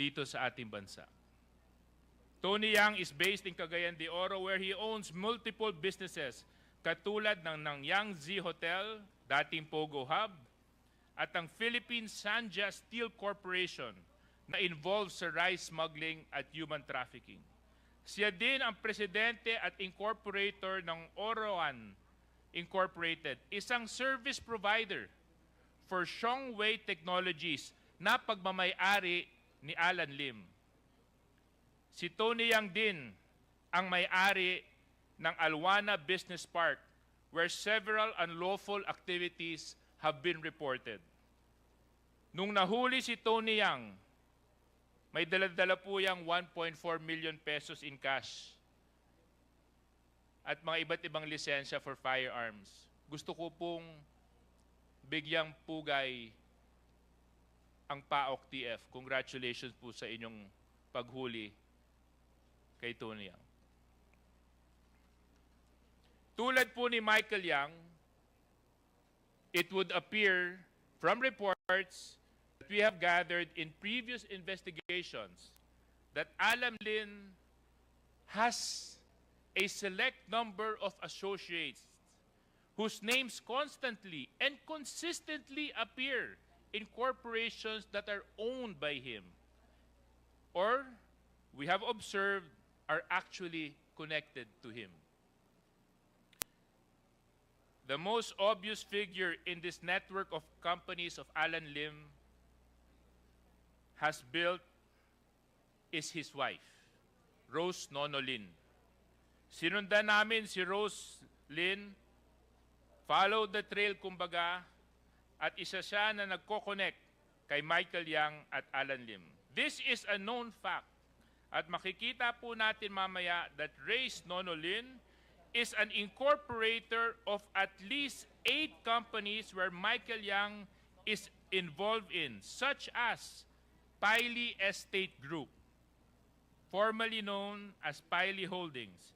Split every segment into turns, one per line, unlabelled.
dito sa ating bansa. Tony Yang is based in Cagayan de Oro where he owns multiple businesses katulad ng Yangtze Hotel, dating Pogo Hub, at ang Philippine Sanja Steel Corporation na involved sa rice smuggling at human trafficking. Siya din ang presidente at incorporator ng Oroan Incorporated, isang service provider for Shongwei Technologies na pagmamay-ari ni Alan Lim. Si Tony Yang din ang may-ari ng Alwana Business Park where several unlawful activities have been reported. Nung nahuli si Tony Yang, may dala-dala po yang 1.4 million pesos in cash at mga iba't ibang lisensya for firearms. Gusto ko pong bigyang pugay ang PAOK TF. Congratulations po sa inyong paghuli kay Tony Yang. Tulad po ni Michael Yang, it would appear from reports that we have gathered in previous investigations that Alan Lim has a select number of associates whose names constantly and consistently appear in corporations that are owned by him or we have observed are actually connected to him. The most obvious figure in this network of companies of Alan Lim has built is his wife, Rose Nonolin. Sinundan namin si Rose Lin, follow the trail kumbaga, at isa siya na nagko-connect kay Michael Yang at Alan Lim. This is a known fact. At makikita po natin mamaya that Rose Nonolin is an incorporator of at least 8 companies where Michael Yang is involved in, such as Piley Estate Group, formerly known as Piley Holdings,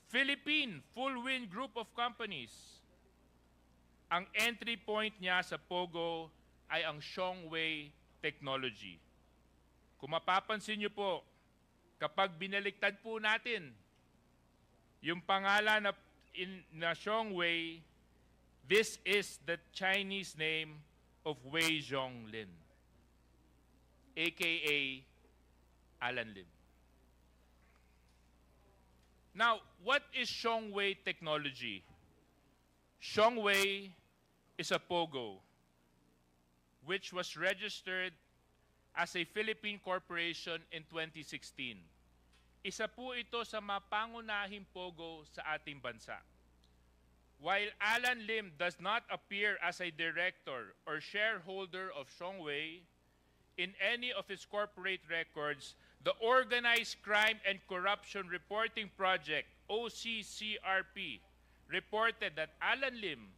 Philippine Full Wind Group of Companies. Ang entry point niya sa Pogo ay ang Shongwei Technology. Kung mapapansin niyo po, kapag binaliktad po natin yung pangalan na Shongwei, this is the Chinese name of Wei Zhonglin, aka Alan Lim. Now, what is Shongwei Technology? Shongwei is a Pogo which was registered as a Philippine corporation in 2016. Isa po ito sa mapangunahing Pogo sa ating bansa. While Alan Lim does not appear as a director or shareholder of Shongwei in any of his corporate records, the Organized Crime and Corruption Reporting Project, OCCRP, reported that Alan Lim,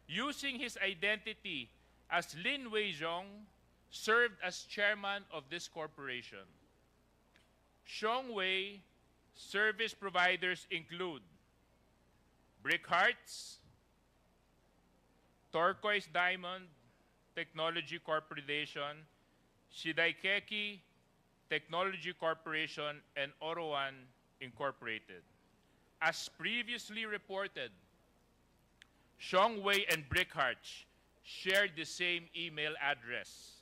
using his identity as Lin Weizhong, served as chairman of this corporation. Shongwei service providers include Brick Hearts, Turquoise Diamond Technology Corporation, Shidaikeki Technology Corporation, and Oroan Incorporated. As previously reported, Shongwei and Brick Hearts shared the same email address.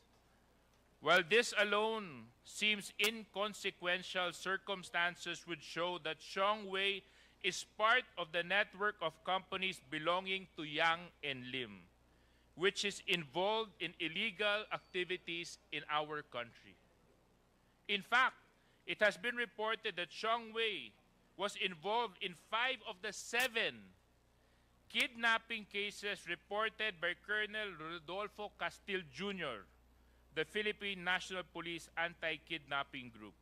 While this alone seems inconsequential, circumstances would show that Shongwei is part of the network of companies belonging to Yang and Lim, which is involved in illegal activities in our country. In fact, it has been reported that Shongwei was involved in 5 of the 7 kidnapping cases reported by Colonel Rodolfo Castil Jr., the Philippine National Police Anti-Kidnapping Group.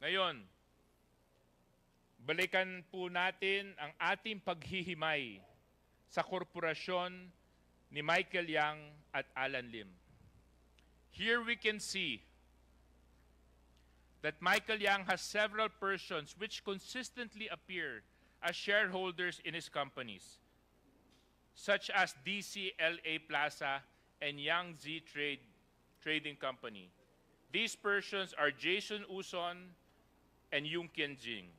Ngayon, balikan po natin ang ating paghihimay sa korporasyon ni Michael Yang at Alan Lim. Here we can see that Michael Yang has several persons which consistently appear as shareholders in his companies, such as DCLA Plaza and Yangtze Trading Company. These persons are Jason Uson and Yung Kianjing.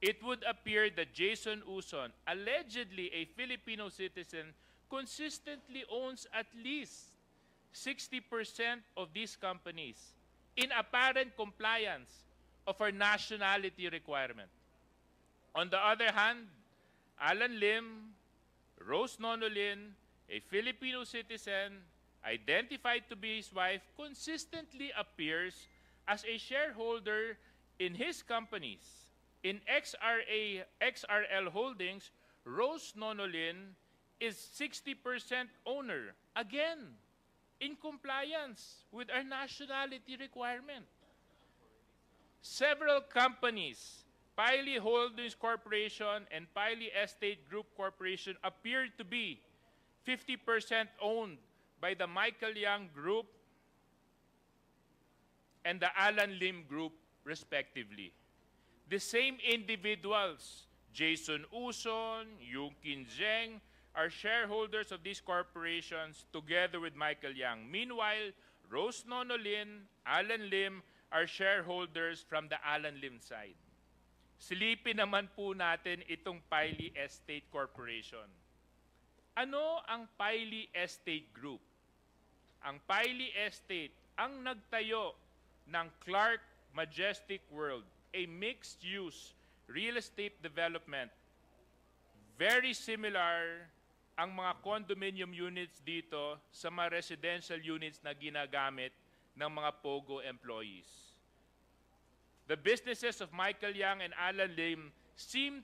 It would appear that Jason Uson, allegedly a Filipino citizen, consistently owns at least 60% of these companies in apparent compliance of our nationality requirement. On the other hand, Alan Lim, Rose Nonolin, a Filipino citizen, identified to be his wife, consistently appears as a shareholder in his companies. In XRL Holdings, Rose Nonolin is 60% owner, again, in compliance with our nationality requirement. Several companies, Piley Holdings Corporation and Piley Estate Group Corporation, appear to be 50% owned by the Michael Yang Group and the Alan Lim Group, respectively. The same individuals, Jason Uson, Yung Kianjing, are shareholders of these corporations together with Michael Yang. Meanwhile, Rose Nonolin, Alan Lim are shareholders from the Alan Lim side. Silipin naman po natin itong Piley Estate Corporation. Ano ang Piley Estate Group? Ang Piley Estate ang nagtayo ng Clark Majestic World, a mixed-use real estate development. Very similar ang mga condominium units dito sa mga residential units na ginagamit ng mga POGO employees. The businesses of Michael Yang and Alan Lim seem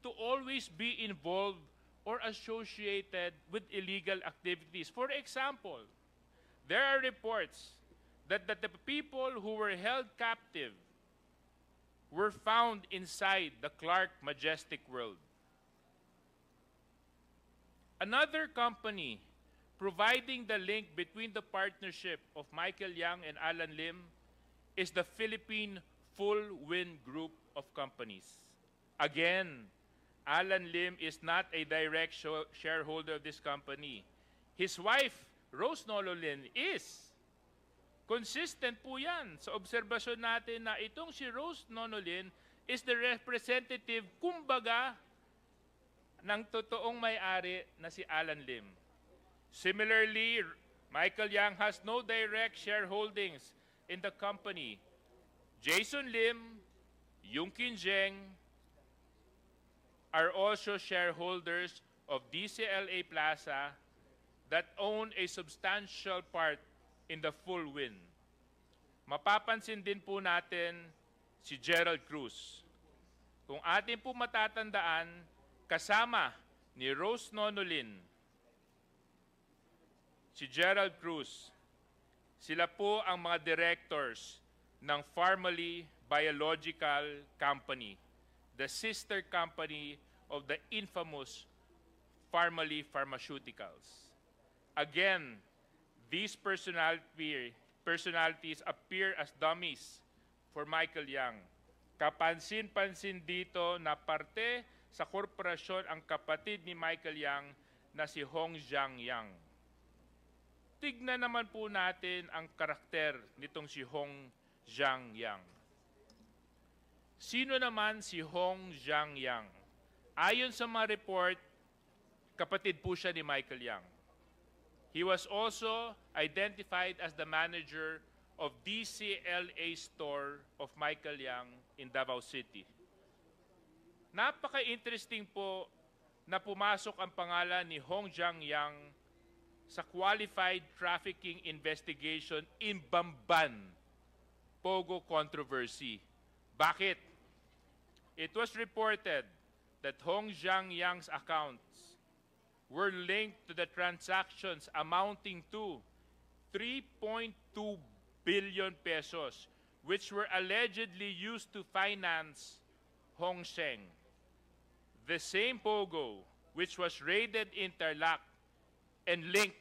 to always be involved or associated with illegal activities. For example, there are reports that the people who were held captive were found inside the Clark Majestic World. Another company providing the link between the partnership of Michael Yang and Alan Lim is the Philippine Full Wind Group of Companies. Again, Alan Lim is not a direct shareholder of this company. His wife, Rose Nonolin, is. Consistent po yan sa obserbasyon natin na itong si Rose Nonolin is the representative, kumbaga, ng totoong may-ari na si Alan Lim. Similarly, Michael Yang has no direct shareholdings in the company. Jason Lim, Yung Kianjing are also shareholders of DCLA Plaza that own a substantial part in the full win. Mapapansin din po natin si Gerald Cruz. Kung atin po matatandaan, kasama ni Rose Nonolin, si Gerald Cruz, sila po ang mga directors ng Pharmaly Biological Company, the sister company of the infamous Pharmaly Pharmaceuticals. Again, these personalities appear as dummies for Michael Yang. Kapansin-pansin dito na parte sa korporasyon ang kapatid ni Michael Yang na si Hong Zhang Yang. Tignan naman po natin ang karakter nitong si Hong Zhang Yang. Sino naman si Hong Zhang Yang? Ayon sa mga report, kapatid po siya ni Michael Yang. He was also identified as the manager of DCLA store of Michael Yang in Davao City. Napaka-interesting po na pumasok ang pangalan ni Hong Zhang Yang sa Qualified Trafficking Investigation in Bamban, POGO controversy. Bakit? It was reported that Hong Zhang Yang's accounts were linked to the transactions amounting to 3.2 billion pesos, which were allegedly used to finance Hong Sheng. The same POGO, which was raided in Tarlac and linked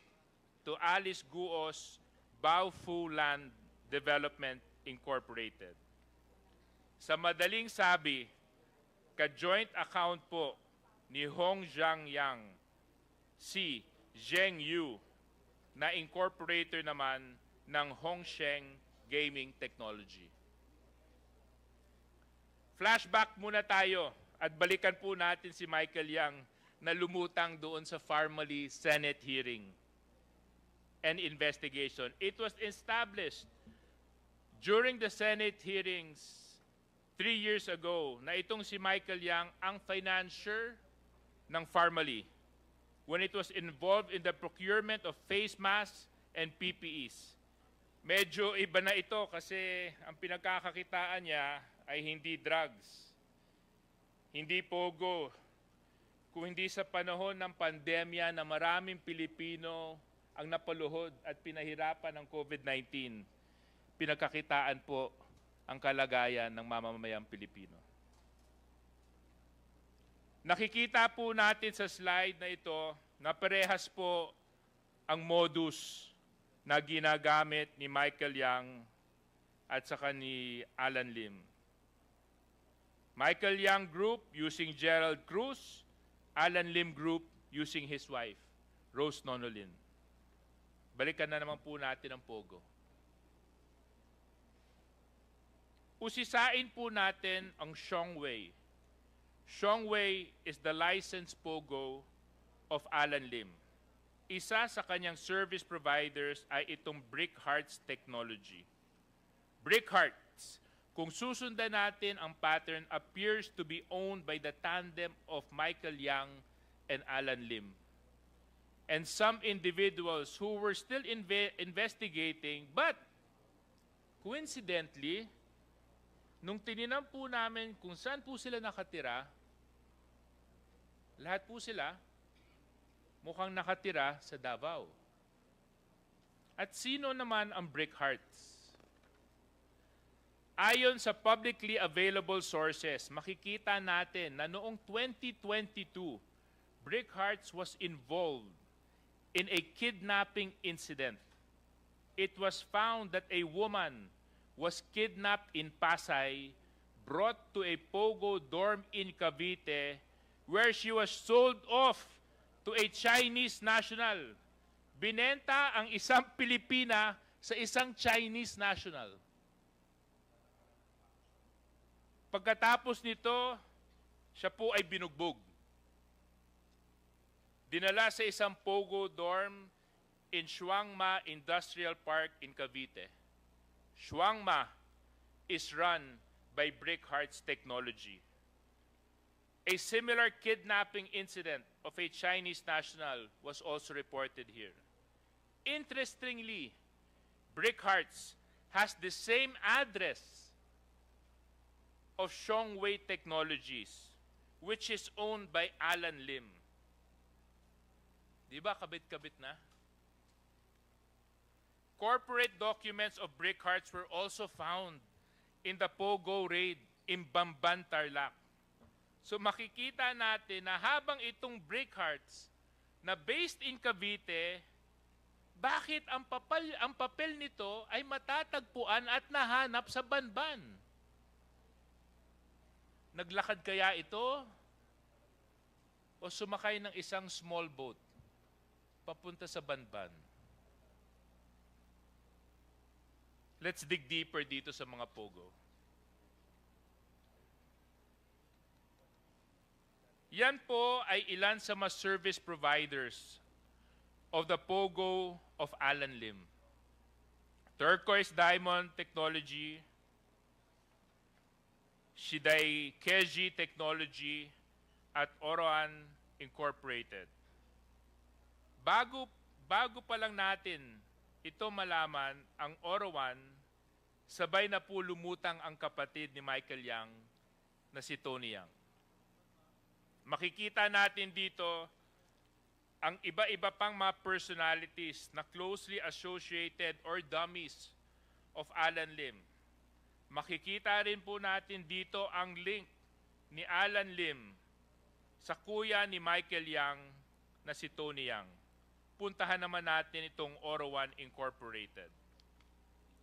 to Alice GUO's Baofu Land Development Incorporated. Sa madaling sabi, ka-joint account po ni Hong Zhang Yang si Zheng Yu, na incorporator naman ng Hongsheng Gaming Technology. Flashback muna tayo at balikan po natin si Michael Yang na lumutang doon sa Pharmaly Senate hearing and investigation. It was established during the Senate hearings 3 years ago na itong si Michael Yang ang financier ng Pharmaly when it was involved in the procurement of face masks and PPEs. Medyo iba na ito kasi ang pinagkakakitaan niya ay hindi drugs, hindi pogo, kung hindi sa panahon ng pandemya na maraming Pilipino ang napaluhod at pinahirapan ng COVID-19, pinagkakitaan po ang kalagayan ng mamamayang Pilipino. Nakikita po natin sa slide na ito na parehas po ang modus na ginagamit ni Michael Yang at saka ni Alan Lim. Michael Yang Group using Gerald Cruz, Alan Lim Group using his wife, Rose Nonolin. Balikan na naman po natin ang Pogo. Usisain po natin ang Xiongwei. Xiongwei is the licensed Pogo of Alan Lim. Isa sa kanyang service providers ay itong Brick Hearts Technology. Brick Hearts, kung susundan natin ang pattern, appears to be owned by the tandem of Michael Yang and Alan Lim. And some individuals who were still investigating, but coincidentally, nung tininan po namin kung saan po sila nakatira, lahat po sila mukhang nakatira sa Davao. At sino naman ang Brick Hearts? Ayon sa publicly available sources, makikita natin na noong 2022, Brick Hearts was involved in a kidnapping incident. It was found that a woman was kidnapped in Pasay, brought to a Pogo dorm in Cavite, where she was sold off to a Chinese national. Binenta ang isang Pilipina sa isang Chinese national. Pagkatapos nito, siya po ay binugbog. Dinala sa isang Pogo dorm in Shuangma Industrial Park in Cavite. Shuangma is run by Brick Hearts Technology. A similar kidnapping incident of a Chinese national was also reported here. Interestingly, Brick Hearts has the same address of Xiongwei Technologies, which is owned by Alan Lim. Di ba kabit-kabit na? Corporate documents of Brick Hearts were also found in the Pogo raid in Bamban, Tarlac. So makikita natin na habang itong Brick Hearts na based in Cavite, bakit ang papel nito ay matatagpuan at nahanap sa Banban? Naglakad kaya ito? O sumakay ng isang small boat papunta sa Banban? Let's dig deeper dito sa mga Pogo. Yan po ay ilan sa mga service providers of the Pogo of Alan Lim. Turquoise Diamond Technology, Shiday Keji Technology, at Oroan Incorporated. Bago pa lang natin ito malaman, ang Oroan, sabay na po lumutang ang kapatid ni Michael Yang na si Tony Yang. Makikita natin dito ang iba-iba pang mga personalities na closely associated or dummies of Alan Lim. Makikita rin po natin dito ang link ni Alan Lim sa kuya ni Michael Yang na si Tony Yang. Puntahan naman natin itong Orowan Incorporated.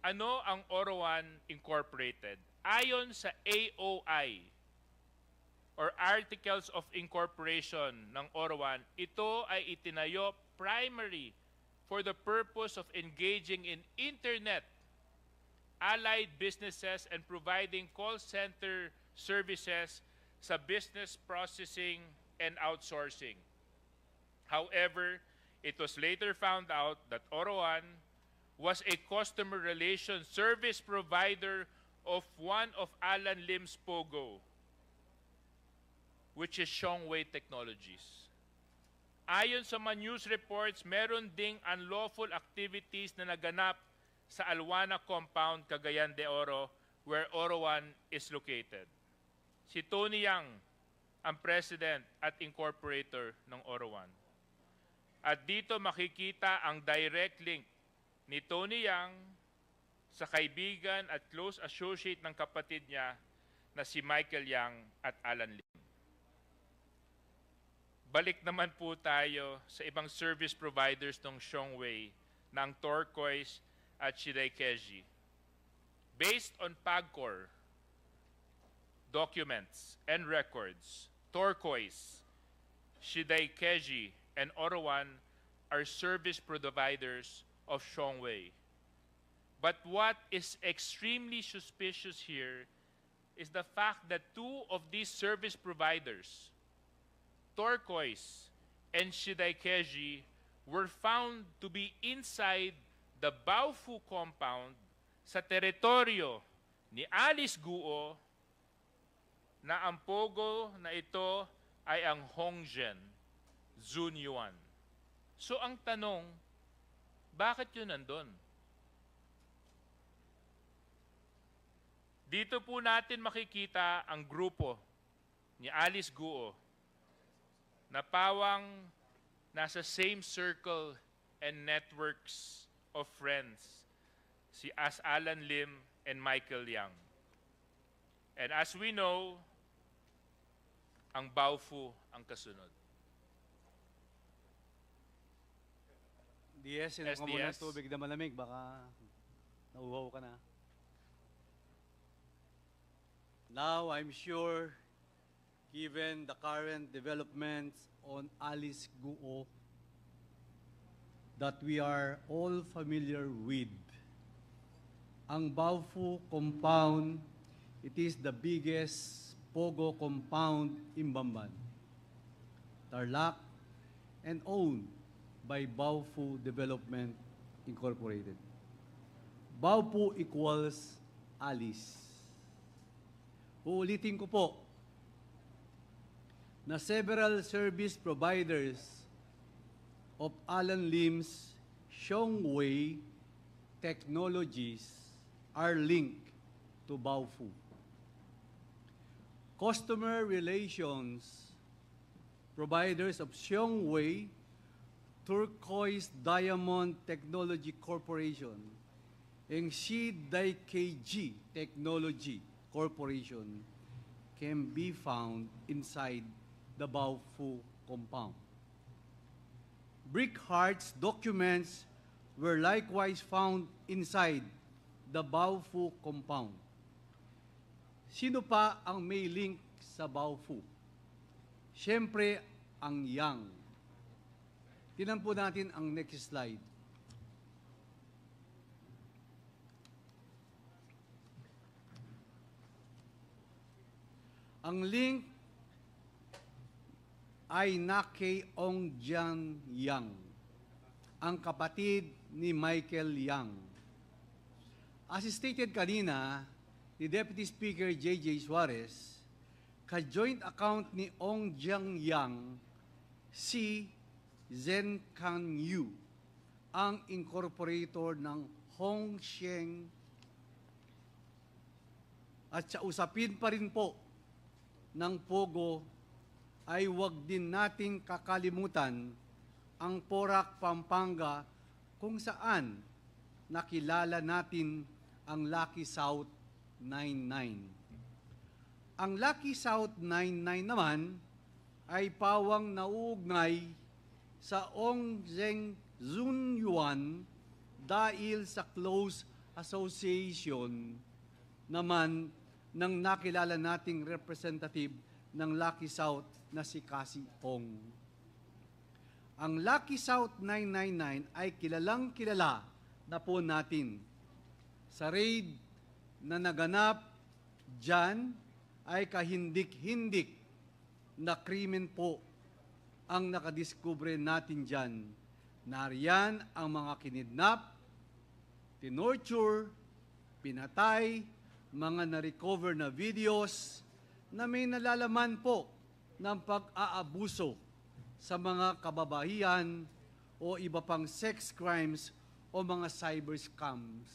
Ano ang Orowan Incorporated? Ayon sa AOI, or Articles of Incorporation ng Orowan, ito ay itinayo primary for the purpose of engaging in internet allied businesses and providing call center services sa business processing and outsourcing. However, it was later found out that Orowan was a customer relations service provider of one of Alan Lim's POGO, which is Shongwei Technologies. Ayon sa mga news reports, meron ding unlawful activities na naganap sa Alwana Compound, Cagayan de Oro, where Orowan is located. Si Tony Yang ang president at incorporator ng Orowan. At dito makikita ang direct link ni Tony Yang sa kaibigan at close associate ng kapatid niya na si Michael Yang at Alan Lim. Balik naman po tayo sa ibang service providers ng Shongwei, ng Turquoise at Shidaikeji. Based on PAGCOR documents and records, Turquoise, Shidaikeji, and Orowan are service providers of Shongwei. But what is extremely suspicious here is the fact that two of these service providers, Turquoise and Shidaikeji, were found to be inside the Baofu compound sa teritoryo ni Alice GUO na ang pogo na ito ay ang Hongzhen Zunyuan. So ang tanong, bakit yun nandun? Dito po natin makikita ang grupo ni Alice GUO na pawang nasa same circle and networks of friends, si Alan Lim and Michael Yang. And as we know, ang Baofu ang kasunod.
DS, sinuka mo ng tubig na malamig, baka nauhaw ka na. Now, I'm sure, given the current developments on Alice GUO, that we are all familiar with. Ang Baofu compound, it is the biggest POGO compound in Bamban, Tarlac, and owned by Baofu Development Incorporated. Baofu equals Alice. Uulitin ko po na several service providers of Alan Lim's Shongwei Technologies are linked to Baofu. Customer relations providers of Shongwei Turquoise Diamond Technology Corporation and Shidaikeji Technology Corporation can be found inside the Baofu compound. Brickhart's documents were likewise found inside the Baofu compound. Sino pa ang may link sa Baofu? Siyempre, ang Yang. Tingnan po natin ang next slide. Ang link ay na kay Ongjian Yang, ang kapatid ni Michael Yang. As stated kanina, ni Deputy Speaker J.J. Suarez, ka-joint account ni Ongjian Yang, si Zhen Kan Yu, ang incorporator ng Hongsheng. At sa usapin pa rin po ng POGO ay huwag din nating kakalimutan ang Porac, Pampanga, kung saan nakilala natin ang Lucky South 99. Ang Lucky South 99 naman ay pawang nauugnay sa Hongzhen Zunyuan dahil sa close association naman ng nakilala nating representative ng Lucky South na si Cassie Ong. Ang Lucky South 999 ay kilalang kilala na po natin. Sa raid na naganap dyan ay kahindik-hindik na krimen po ang nakadiskubre natin dyan. Nariyan ang mga kinidnap, tinorture, pinatay, mga na-recover na videos na may nalalaman po ng pag-aabuso sa mga kababayan o iba pang sex crimes o mga cyber scams.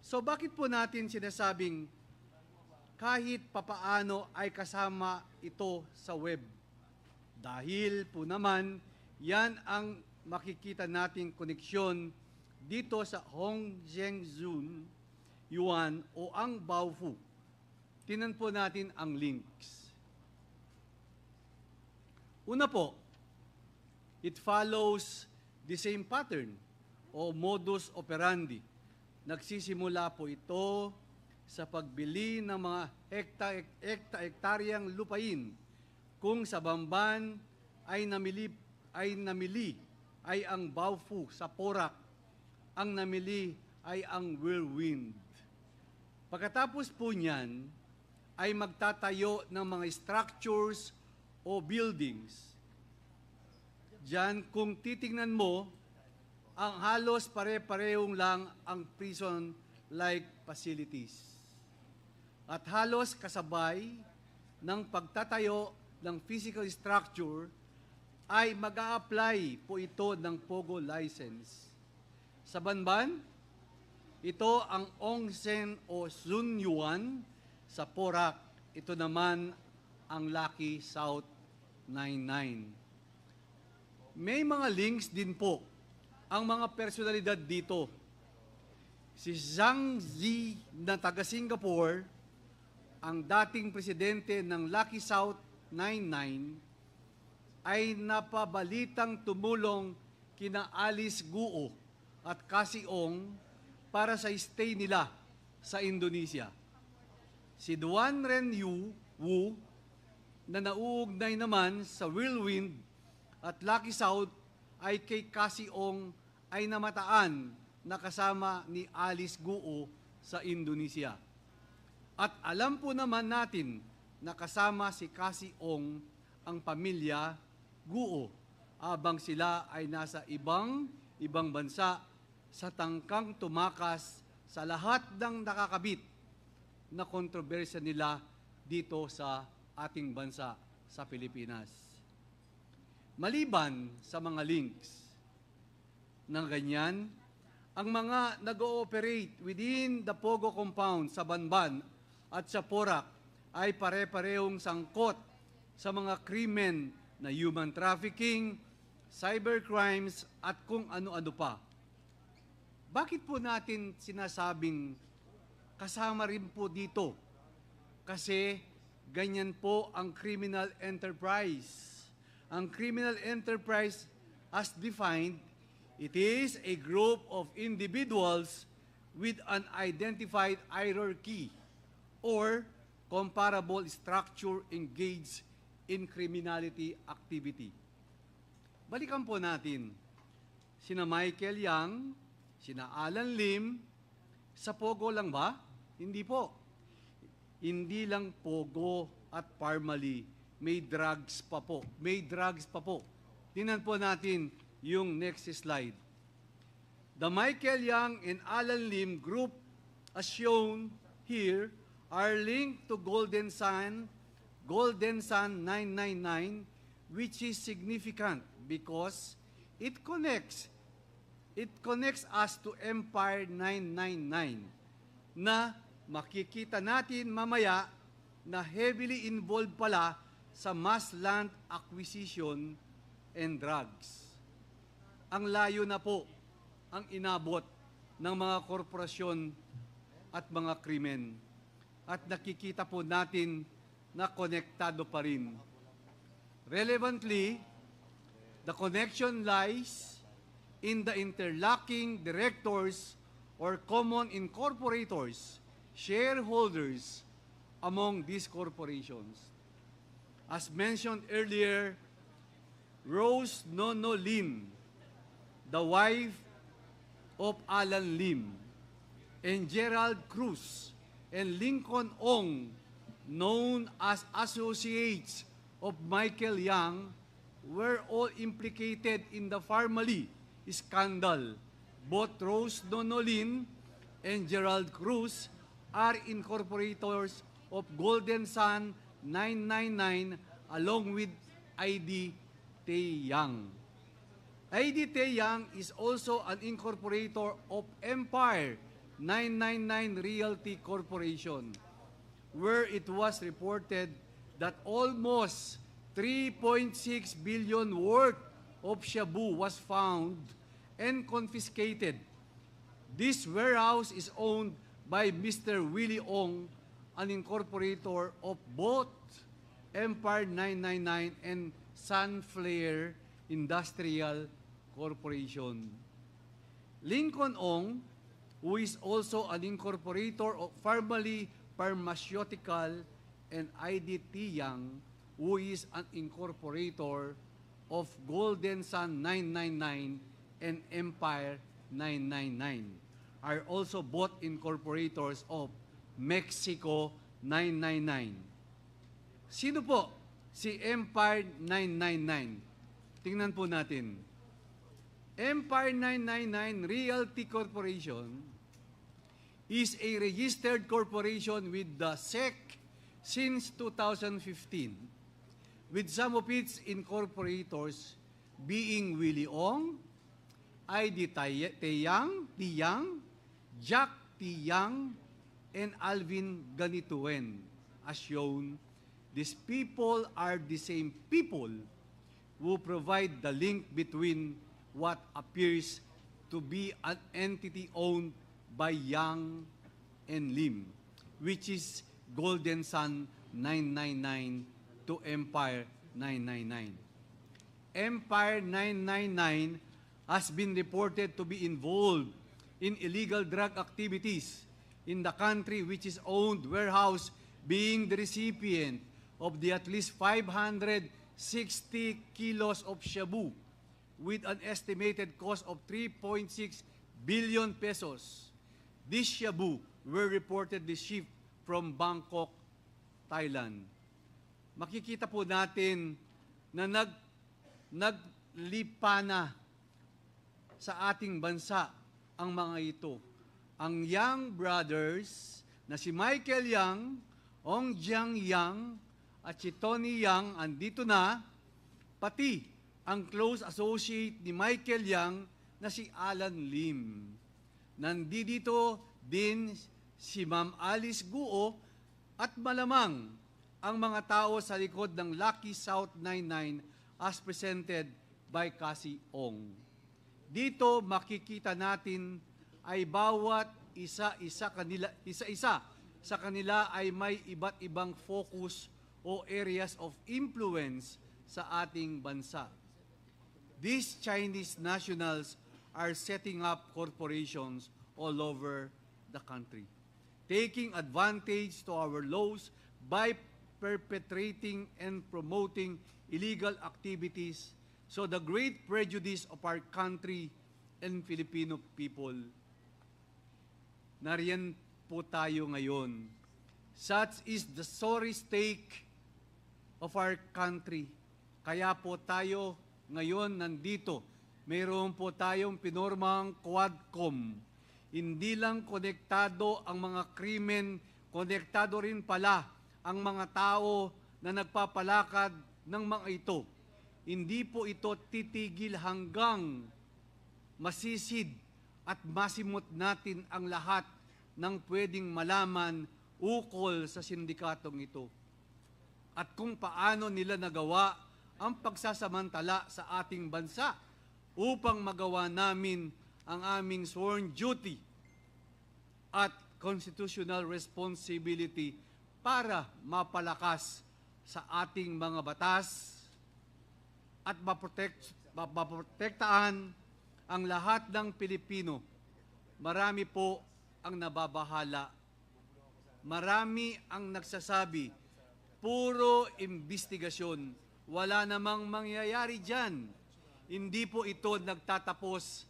So bakit po natin sinasabing kahit papaano ay kasama ito sa web? Dahil po naman, yan ang makikita nating koneksyon dito sa Hongzhengzhun Yuan o ang Baofu. Tinan po natin ang links. Una po, it follows the same pattern o modus operandi. Nagsisimula po ito sa pagbili ng mga hektaryang lupain kung sa Bamban ay namili ay ang Baofu sa Porac, ang namili ay ang Whirlwind. Pagkatapos po niyan, ay magtatayo ng mga structures o buildings. Diyan, kung titingnan mo, ang halos pare-parehong lang ang prison-like facilities. At halos kasabay ng pagtatayo ng physical structure ay mag-a-apply po ito ng POGO license. Sa Banban, ito ang Ongsen o Zunyuan. Sa Porac, ito naman ang Lucky South 99. May mga links din po ang mga personalidad dito. Si Zhang Zi na taga Singapore, ang dating presidente ng Lucky South 99, ay napabalitang tumulong kina Alice GUO at Cassie Ong para sa stay nila sa Indonesia. Si Duan Ren Wu na nauugnay naman sa Whirlwind at Lucky South ay kay Cassie Ong ay namataan na kasama ni Alice GUO sa Indonesia. At alam po naman natin na kasama si Cassie Ong ang pamilya GUO abang sila ay nasa ibang bansa sa tangkang tumakas sa lahat ng nakakabit na kontrobersya nila dito sa ating bansa sa Pilipinas. Maliban sa mga links ng ganyan, ang mga nag-ooperate within the POGO compound sa Banban at sa Porac ay pare-parehong sangkot sa mga krimen na human trafficking, cybercrimes at kung ano-ano pa. Bakit po natin sinasabing kasama rin po dito? Kasi ganyan po ang criminal enterprise. Ang criminal enterprise as defined, it is a group of individuals with an identified hierarchy or comparable structure engaged in criminality activity. Balikan po natin sina Michael Yang, sina Alan Lim. Sa Pogo lang ba? Hindi po. Hindi lang Pogo at Parmali. May drugs pa po. May drugs pa po. Tingnan po natin yung next slide. The Michael Yang and Alan Lim group, as shown here, are linked to Golden Sun 999, which is significant because it connects us to Empire 999 na makikita natin mamaya na heavily involved pala sa mass land acquisition and drugs. Ang layo na po ang inabot ng mga korporasyon at mga krimen. At nakikita po natin na konektado pa rin. Relevantly, the connection lies in the interlocking directors or common incorporators, shareholders among these corporations. As mentioned earlier, Rose Nono Lim, the wife of Alan Lim, and Gerald Cruz and Lincoln Ong, known as associates of Michael Yang, were all implicated in the Farmally scandal. Both Rose Nonolin and Gerald Cruz are incorporators of Golden Sun 999 along with ID Taeyang. ID Taeyang is also an incorporator of Empire 999 Realty Corporation, where it was reported that almost 3.6 billion worth of shabu was found and confiscated. This warehouse is owned by Mr. Willie Ong, an incorporator of both Empire 999 and Sunflare Industrial Corporation. Lincoln Ong, who is also an incorporator of Farmally Pharmaceutical, and IDT Yang, who is an incorporator of Golden Sun 999 and Empire 999, are also both incorporators of Mexico 999. Sino po si Empire 999? Tingnan po natin. Empire 999 Realty Corporation is a registered corporation with the SEC since 2015, with some of its incorporators being Willie Ong, ID Taeyang, Jack Taeyang, and Alvin Ganituen. As shown, these people are the same people who provide the link between what appears to be an entity owned by Yang and Lim, which is Golden Sun 999 to Empire 999. Empire 999 has been reported to be involved in illegal drug activities in the country, which is owned warehouse being the recipient of the at least 560 kilos of shabu with an estimated cost of 3.6 billion pesos. This shabu were reportedly shipped from Bangkok, Thailand. Makikita po natin na naglipa na sa ating bansa ang mga ito. Ang Yang brothers na si Michael Yang, Ong Jiang Yang, at si Tony Yang andito na, pati ang close associate ni Michael Yang na si Alan Lim. Nandito din si Ma'am Alice GUO at malamang ang mga tao sa likod ng Lucky South 99 as presented by Cassie Ong. Dito makikita natin ay bawat isa-isa sa kanila ay may iba't ibang focus o areas of influence sa ating bansa. These Chinese nationals are setting up corporations all over the country, taking advantage to our laws by perpetrating and promoting illegal activities, so the great prejudice of our country and Filipino people. Nariyan po tayo ngayon. Such is the sorry state of our country. Kaya po tayo ngayon nandito. Mayroon po tayong pinormang Quadcom. Hindi lang konektado ang mga krimen, konektado rin pala ang mga tao na nagpapalakad ng mga ito. Hindi po ito titigil hanggang masisid at masimot natin ang lahat ng pwedeng malaman ukol sa sindikatong ito. At kung paano nila nagawa ang pagsasamantala sa ating bansa upang magawa namin ang aming sworn duty at constitutional responsibility para mapalakas sa ating mga batas at maprotektaan ang lahat ng Pilipino. Marami po ang nababahala. Marami ang nagsasabi, puro investigasyon, Wala namang mangyayari dyan. Hindi po ito nagtatapos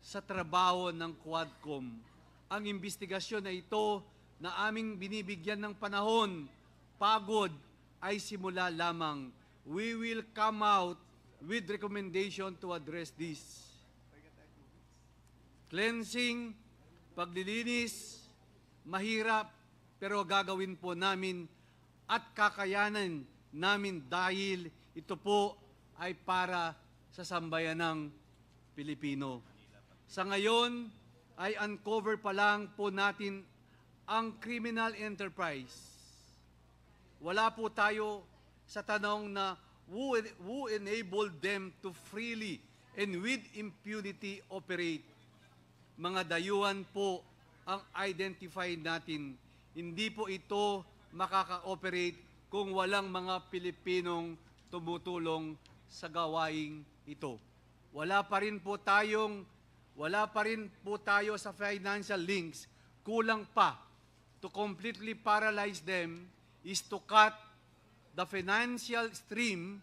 sa trabaho ng Quadcom. Ang investigasyon na ito na aming binibigyan ng panahon, pagod, ay simula lamang. We will come out with recommendation to address this. Cleansing, paglilinis, mahirap, pero gagawin po namin at kakayanan namin dahil ito po ay para sa sambayanang Pilipino. Sa ngayon ay uncover pa lang po natin ang criminal enterprise. Wala po tayo sa tanong na who enabled them to freely and with impunity operate. Mga dayuhan po ang identify natin. Hindi po ito makaka-operate kung walang mga Pilipinong tumutulong sa gawaing ito. Wala pa rin po tayo sa financial links. Kulang pa. To completely paralyze them is to cut the financial stream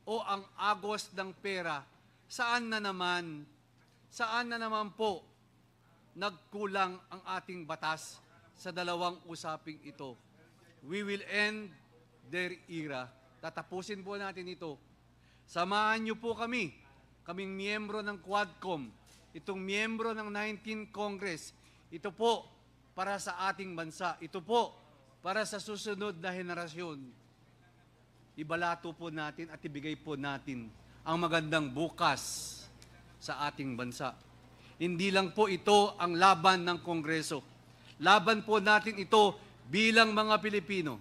o ang agos ng pera. Saan na naman po nagkulang ang ating batas sa dalawang usaping ito? We will end their era. Tatapusin po natin ito. Samahan niyo po kaming miyembro ng Quadcom, itong miyembro ng 19th Congress. Ito po para sa ating bansa. Ito po para sa susunod na henerasyon. Ibalato po natin at ibigay po natin ang magandang bukas sa ating bansa. Hindi lang po ito ang laban ng Kongreso. Laban po natin ito bilang mga Pilipino.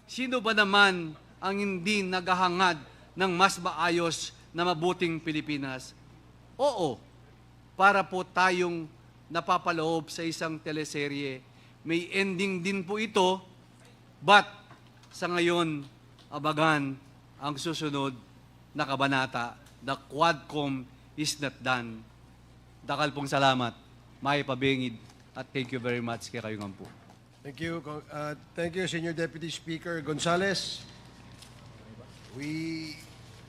Sino ba naman ang hindi naghahangad ng mas maayos na mabuting Pilipinas? Oo, para po tayong napapaloob sa isang teleserye. May ending din po ito, but sa ngayon, abagan ang susunod na kabanata. The Quadcom is not done. Dakal pong salamat, may pabingid, at thank you very much kay kayong ampo.
Thank you, Senior Deputy Speaker Gonzales.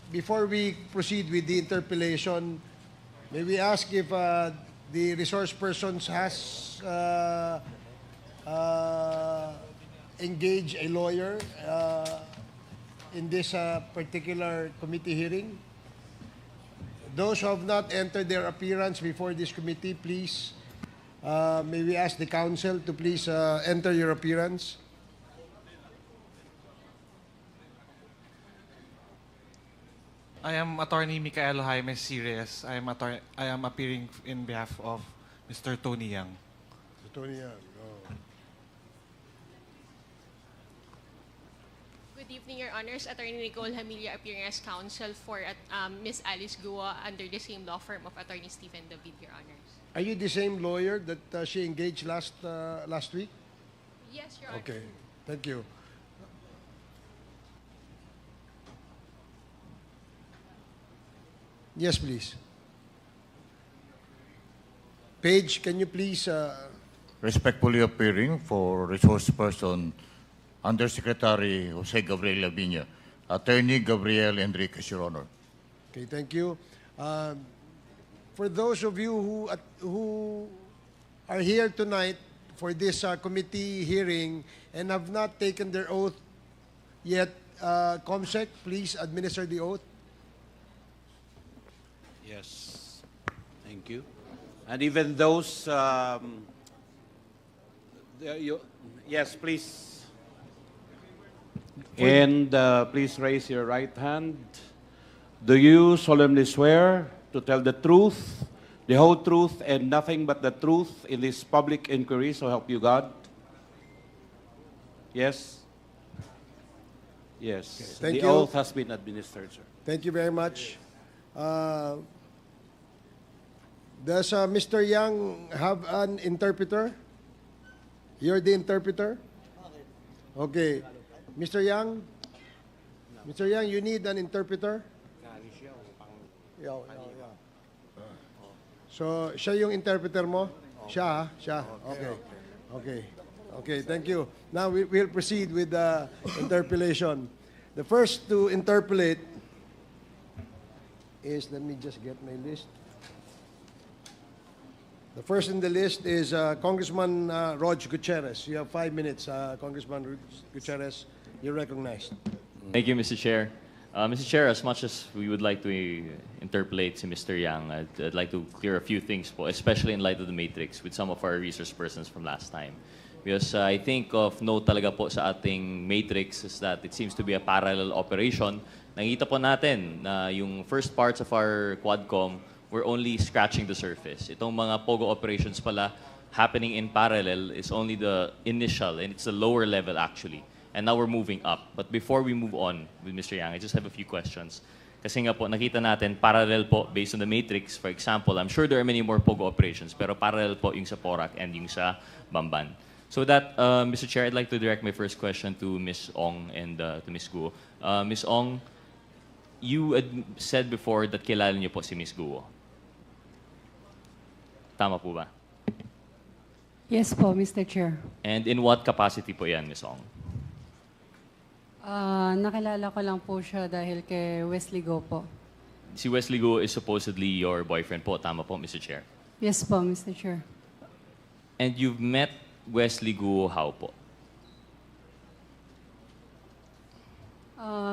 Before we proceed with the interpellation, may we ask if the resource persons has engaged a lawyer in this particular committee hearing? Those who have not entered their appearance before this committee, please, may we ask the council to please enter your appearance.
I am Attorney Micaelo Jaime Sires. I am appearing in behalf of Mr. Tony Yang.
Tony Yang. Oh.
Good evening, Your Honors. Attorney Nicole Hamilla appearing as counsel for Ms. Alice GUO under the same law firm of Attorney Stephen David, Your Honors.
Are you the same lawyer that she engaged last week?
Yes, Your Honor.
Okay, thank you. Yes, please. Page, can you please...
Respectfully appearing for resource person Undersecretary Jose Gabriel Lavinia, Attorney Gabriel Enriquez, Your Honor.
Okay, thank you. For those of you who are here tonight for this committee hearing and have not taken their oath yet, COMSEC, please administer the oath.
Yes, thank you. And even those, yes, please. And please raise your right hand. Do you solemnly swear to tell the truth, the whole truth, and nothing but the truth in this public inquiry, so help you God? Yes? Yes.
Okay, thank
the
you.
oath has been administered, sir.
Thank you very much. Does Mr. Yang have an interpreter? You're the interpreter? Okay. Mr. Yang, you need an interpreter? Yeah. So, siya yung interpreter mo? Siya, ha? Siya. Okay, thank you. Now, we'll proceed with the interpellation. The first to interpolate is, let me just get my list. The first in the list is Congressman Rog Gutierrez. You have 5 minutes, Congressman Gutierrez. You're recognized.
Thank you, Mr. Chair. Mr. Chair, as much as we would like to interpolate si Mr. Yang, I'd like to clear a few things po, especially in light of the matrix with some of our resource persons from last time. Because I think of note talaga po sa ating matrix is that it seems to be a parallel operation. Nakita po natin na yung first parts of our Quadcom were only scratching the surface. Itong mga POGO operations pala happening in parallel is only the initial, and it's the lower level actually. And now we're moving up. But before we move on with Mr. Yang, I just have a few questions. Kasi nga po, nakita natin, parallel po based on the matrix. For example, I'm sure there are many more POGO operations, pero parallel po yung sa PORAC and yung sa Bamban. So that, Mr. Chair, I'd like to direct my first question to Ms. Ong and to Ms. Guo. Ms. Ong, you said before that kilala niyo po si Ms. Guo. Tama po ba?
Yes po, Mr. Chair.
And in what capacity po yan, Ms. Ong?
Nakilala ko lang po siya dahil kay Wesley Go po.
Si Wesley Guo is supposedly your boyfriend po. Tama po, Mr. Chair.
Yes po, Mr. Chair.
And you've met Wesley Guo how po?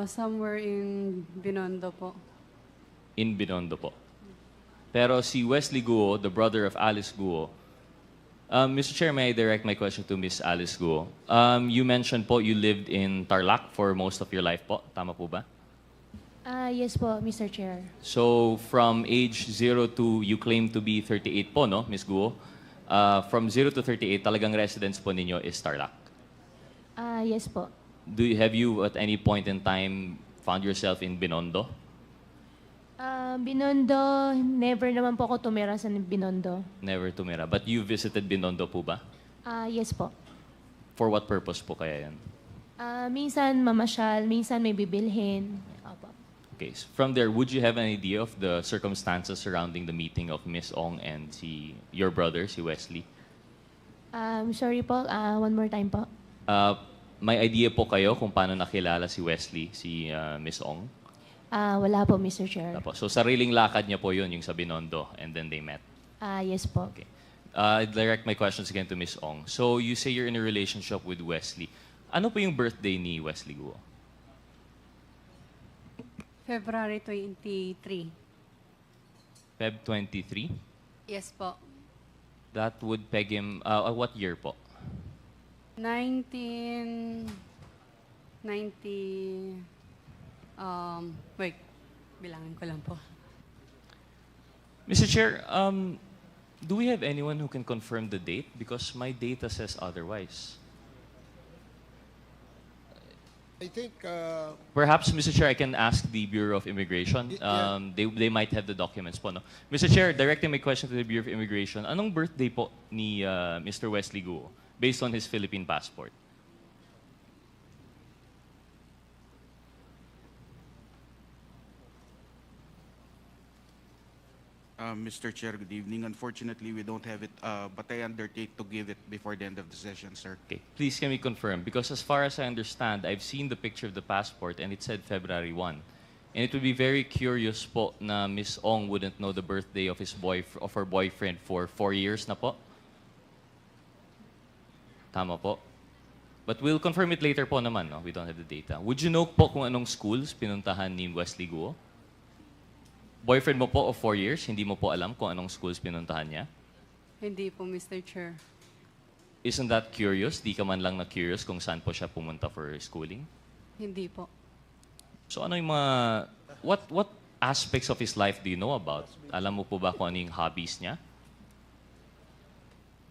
Somewhere in Binondo po.
In Binondo po. Pero si Wesley Guo, the brother of Alice Guo, Mr. Chair, may I direct my question to Ms. Alice Guo? You mentioned po you lived in Tarlac for most of your life po. Tama po ba?
Yes po, Mr. Chair.
So from age 0 to, you claim to be 38 po, no, Ms. Guo? From 0 to 38, talagang residence po ninyo is Tarlac.
Yes po.
Have you at any point in time found yourself in Binondo?
Binondo, never naman po ako tumira sa Binondo.
Never tumira. But you visited Binondo po ba?
Yes po.
For what purpose po kaya yan?
Minsan mamasyal, minsan may bibilhin. Opo.
Okay. So from there, would you have an idea of the circumstances surrounding the meeting of Miss Ong and your brother, si Wesley?
Sorry po, one more time po.
May idea po kayo kung paano nakilala si Wesley, si Miss Ong?
Wala po, Mr. Chair.
So sariling lakad niya po yun, yung sa Binondo, and then they met.
Yes po.
Okay. I direct my questions again to Miss Ong. So you say you're in a relationship with Wesley. Ano po yung birthday ni Wesley Guo?
February 23.
Feb 23?
Yes po.
That would peg him, what year po?
1990... wait, bilangin ko lang po.
Mr. Chair, do we have anyone who can confirm the date? Because my data says otherwise.
I think...
Perhaps, Mr. Chair, I can ask the Bureau of Immigration. They might have the documents po, no? Mr. Chair, directing my question to the Bureau of Immigration, anong birthday po ni Mr. Wesley Guo based on his Philippine passport?
Mr. Chair, good evening. Unfortunately, we don't have it, but I undertake to give it before the end of the session, sir.
Okay. Please can we confirm? Because as far as I understand, I've seen the picture of the passport and it said February 1. And it would be very curious po na Miss Ong wouldn't know the birthday of her boyfriend for 4 years na po. Tama po. But we'll confirm it later po naman, no? We don't have the data. Would you know po kung anong schools pinuntahan ni Wesley Guo? Boyfriend mo po of 4 years, hindi mo po alam kung anong schools pinuntahan niya?
Hindi po, Mr. Chair.
Isn't that curious? Di ka man lang na-curious kung saan po siya pumunta for schooling?
Hindi po.
So ano yung mga... What aspects of his life do you know about? Alam mo po ba kung ano yung hobbies niya?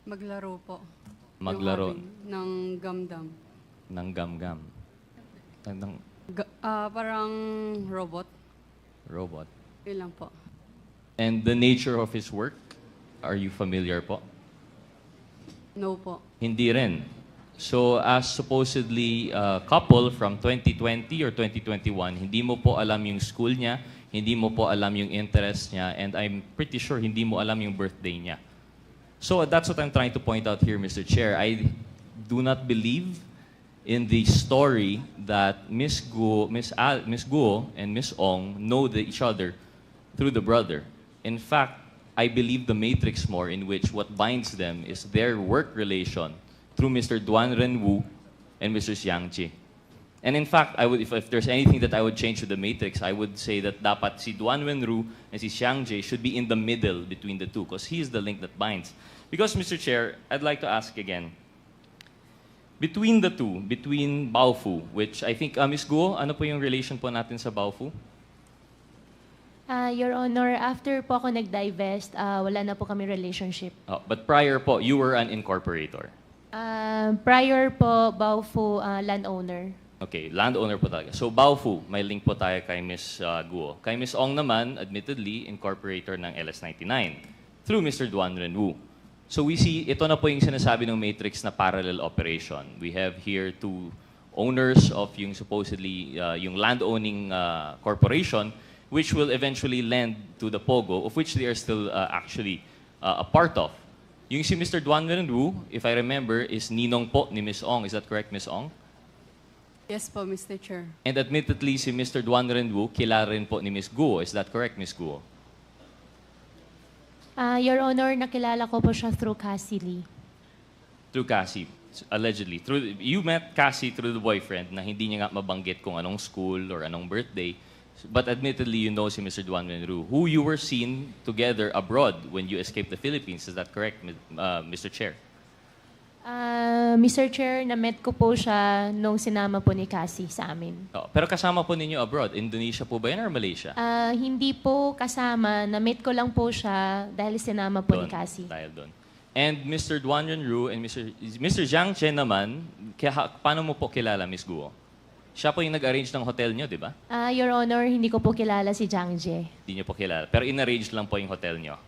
Maglaro po.
Maglaro.
Yung hobby ng gamdam.
Ng gamgam.
Parang robot.
Robot.
Yun lang po.
And the nature of his work, are you familiar po?
No po.
Hindi rin. So as supposedly a couple from 2020 or 2021, hindi mo po alam yung school niya, hindi mo po alam yung interest niya, and I'm pretty sure hindi mo alam yung birthday niya. So that's what I'm trying to point out here, Mr. Chair. I do not believe in the story that Miss Guo and Miss Ong know each other through the brother. In fact, I believe the matrix more in which what binds them is their work relation through Mr. Duan Renwu and Mr. Xiang Jie. And in fact, I would, if there's anything that I would change to the matrix, I would say that dapat si Duan Renwu and si Xiang Jie should be in the middle between the two because he is the link that binds. Because, Mr. Chair, I'd like to ask again, between the two, between Baofu, which I think, Ms. Guo, ano po yung relation po natin sa Baofu?
Your Honor, after po ako nag-divest, wala na po kami relationship.
Oh, but prior po, you were an incorporator.
Prior po, Baofu, landowner.
Okay, landowner po talaga. So, Baofu, may link po tayo kay Ms. Guo. Kay Ms. Ong naman, admittedly, incorporator ng LS99 through Mr. Duan Renwu. So we see, ito na po yung sinasabi ng matrix na parallel operation. We have here two owners of yung supposedly, yung land-owning corporation, which will eventually lend to the POGO, of which they are still actually a part of. Yung si Mr. Duan Renwu, if I remember, is ninong po ni Ms. Ong. Is that correct, Ms. Ong?
Yes po, Mr. Chair.
And admittedly, si Mr. Duan Renwu, kilala rin po ni Ms. Guo. Is that correct, Ms. Guo?
Your Honor, nakilala ko po siya through Cassie Lee.
Through Cassie, allegedly. You met Cassie through the boyfriend na hindi niya nga mabanggit kung anong school or anong birthday. But admittedly, you know si Mr. Duan Renwu, who you were seen together abroad when you escaped the Philippines. Is that correct, Mr. Chair?
Mr. Chair, na-met ko po siya nung sinama po ni Cassie sa amin.
Oh, pero kasama po ninyo abroad. Indonesia po ba yan or Malaysia?
Hindi po kasama. Na-met ko lang po siya dahil sinama po ni Cassie.
Dahil doon. And Mr. Duan Renwu and Mr. Jiang Chen naman, paano mo po kilala, Ms. Guo? Siya po yung nag-arrange ng hotel nyo, di ba?
Your Honor, hindi ko po kilala si Jiang Jie.
Hindi nyo po kilala. Pero in-arrange lang po yung hotel nyo.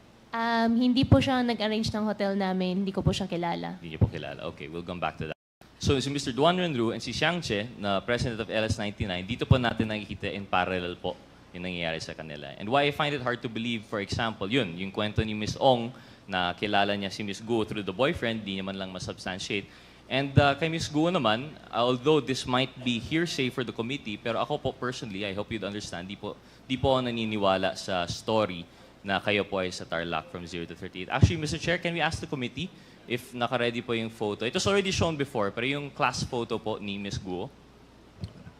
Hindi po siya nag-arrange ng hotel namin. Hindi ko po siya kilala.
Hindi niyo po kilala. Okay, we'll come back to that. So si Mr. Duan Renwu and si Xiang Jie, na president of LS99, dito po natin nakikita in parallel po yung nangyayari sa kanila. And why I find it hard to believe, for example, yung kwento ni Ms. Ong na kilala niya si Ms. Guo through the boyfriend, di naman lang masubstantiate. And kay Ms. Guo naman, although this might be hearsay for the committee, pero ako po personally, I hope you'd understand, di po ako naniniwala sa story na kayo po ay sa Tarlac from 0 to 38. Actually, Mr. Chair, can we ask the committee if naka-ready po yung photo? It was already shown before, pero yung class photo po ni Ms. Guo.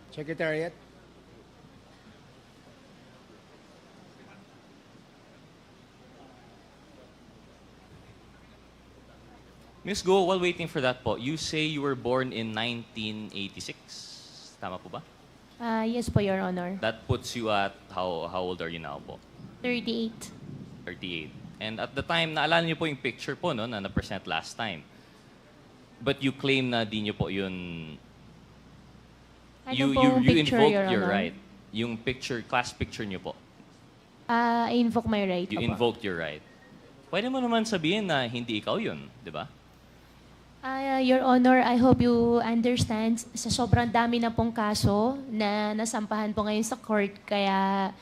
Secretariat.
Ms. Guo, while waiting for that po, you say you were born in 1986. Tama po ba?
Yes po, Your Honor.
That puts you at, how old are you now po?
38.
38. And at the time, naalala niyo po yung picture po no, na na-present last time. But you claim na di niyo po yun... You invoked your right. Yung picture, class picture niyo po.
I invoke my right.
You invoked your right. Pwede mo naman sabihin na hindi ikaw yun, di ba?
Your Honor, I hope you understand, sa sobrang dami na pong kaso na nasampahan po ngayon sa court, kaya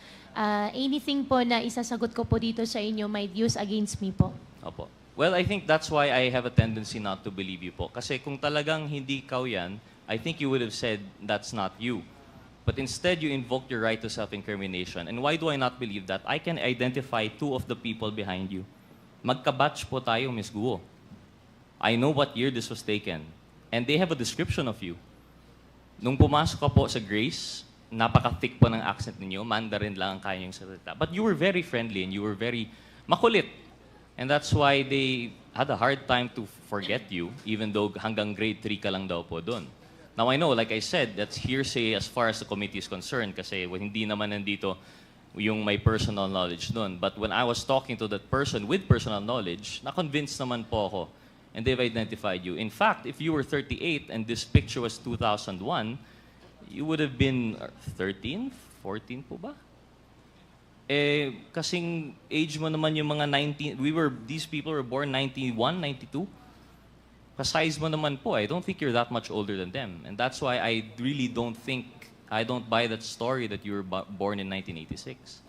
anything po na isasagot ko po dito sa inyo might use against me po.
Opo. Well, I think that's why I have a tendency not to believe you po. Kasi kung talagang hindi ikaw yan, I think you would have said that's not you. But instead, you invoked your right to self-incrimination. And why do I not believe that? I can identify two of the people behind you. Magka-batch po tayo, Ms. Guo. I know what year this was taken. And they have a description of you. Nung pumasok ka po sa Grace, napaka-thick po ng accent ninyo, Mandarin lang ang kaya niyong salita. But you were very friendly and you were very makulit. And that's why they had a hard time to forget you, even though hanggang grade 3 ka lang daw po doon. Now I know, like I said, that's hearsay as far as the committee is concerned kasi hindi naman nandito yung may personal knowledge doon. But when I was talking to that person with personal knowledge, na-convinced naman po ako and they've identified you. In fact, if you were 38 and this picture was 2001, you would have been 13, 14 po ba? Eh, kasing age mo naman yung mga 19, these people were born 91, 92. Ka-size mo naman po, I don't think you're that much older than them. And that's why I really don't buy that story that you were born in 1986.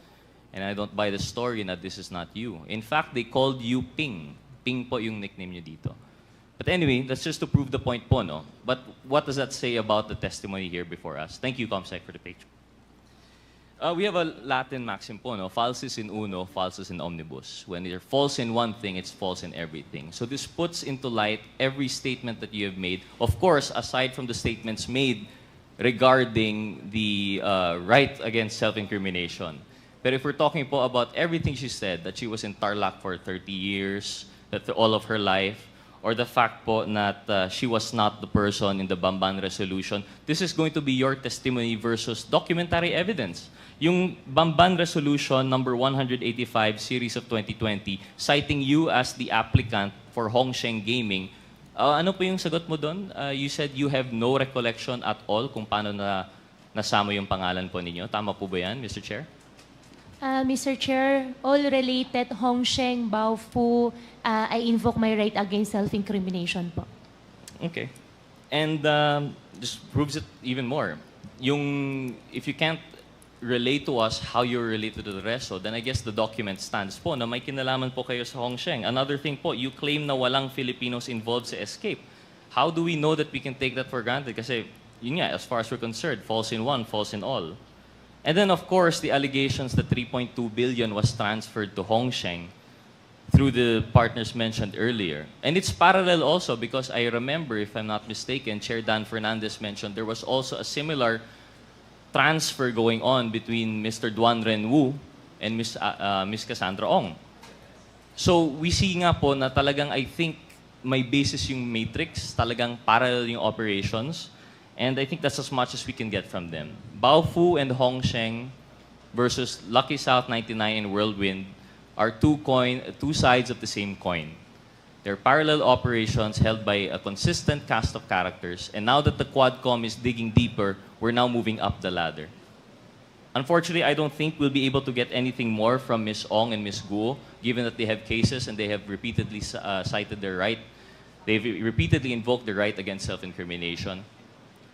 And I don't buy the story that this is not you. In fact, they called you Ping. Ping po yung nickname niyo dito. But anyway, that's just to prove the point po, no? But what does that say about the testimony here before us? Thank you, Comsec, for the picture. We have a Latin maxim po, no? Falsis in uno, falsus in omnibus. When you're false in one thing, it's false in everything. So this puts into light every statement that you have made. Of course, aside from the statements made regarding the right against self-incrimination. But if we're talking po about everything she said, that she was in Tarlac for 30 years, that all of her life, or the fact po that she was not the person in the Bamban resolution, this is going to be your testimony versus documentary evidence. Yung Bamban Resolution number 185 series of 2020, citing you as the applicant for Hongsheng Gaming, ano po yung sagot mo doon? You said you have no recollection at all kung paano na nasama yung pangalan po ninyo. Tama po ba yan, Mr. Chair?
Mr. Chair, all related Hongsheng, Baofu, I invoke my right against self-incrimination po.
Okay. And this proves it even more. Yung, if you can't relate to us how you're related to the resto, then I guess the document stands po na may kinalaman po kayo sa Hongsheng. Another thing po, you claim na walang Filipinos involved sa escape. How do we know that we can take that for granted? Kasi, yun nga, as far as we're concerned, false in one, false in all. And then, of course, the allegations that 3.2 billion was transferred to Hongsheng through the partners mentioned earlier. And it's parallel also because I remember, if I'm not mistaken, Chair Dan Fernandez mentioned there was also a similar transfer going on between Mr. Duan Renwu and Ms. Cassandra Ong. So we see nga po na talagang I think may basis yung matrix, talagang parallel yung operations, and I think that's as much as we can get from them. Baofu and Hongsheng versus Lucky South 99 and Whirlwind are two sides of the same coin. They're parallel operations held by a consistent cast of characters, and now that the Quadcom is digging deeper, we're now moving up the ladder. Unfortunately, I don't think we'll be able to get anything more from Ms. Ong and Ms. Guo, given that they have cases and they have repeatedly cited their right. They've repeatedly invoked the right against self-incrimination.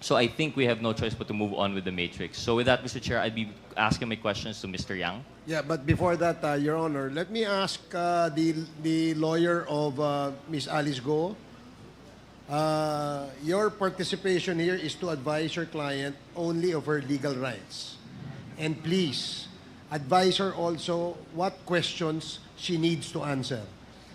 So I think we have no choice but to move on with the matrix. So with that, Mr. Chair, I'd be asking my questions to Mr. Yang.
Yeah, but before that, Your Honor, let me ask the lawyer of Ms. Alice Go. Your participation here is to advise your client only of her legal rights. And please, advise her also what questions she needs to answer.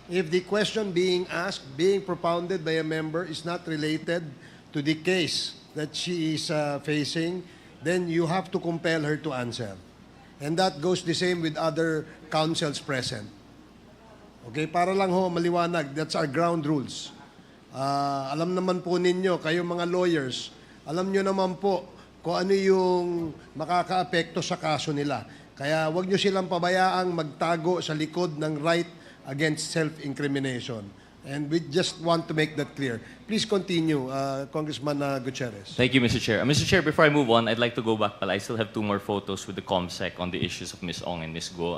If the question being asked, being propounded by a member is not related to the case that she is facing, then you have to compel her to answer. And that goes the same with other counsels present. Okay, para lang ho maliwanag, that's our ground rules. Alam naman po ninyo, kayong mga lawyers, alam nyo naman po kung ano yung makakaapekto sa kaso nila. Kaya wag nyo silang pabayaang magtago sa likod ng right against self-incrimination. And we just want to make that clear. Please continue, Congressman Gutierrez.
Thank you, Mr. Chair. Mr. Chair, before I move on, I'd like to go back, but I still have two more photos with the ComSec on the issues of Ms. Ong and Ms. Guo.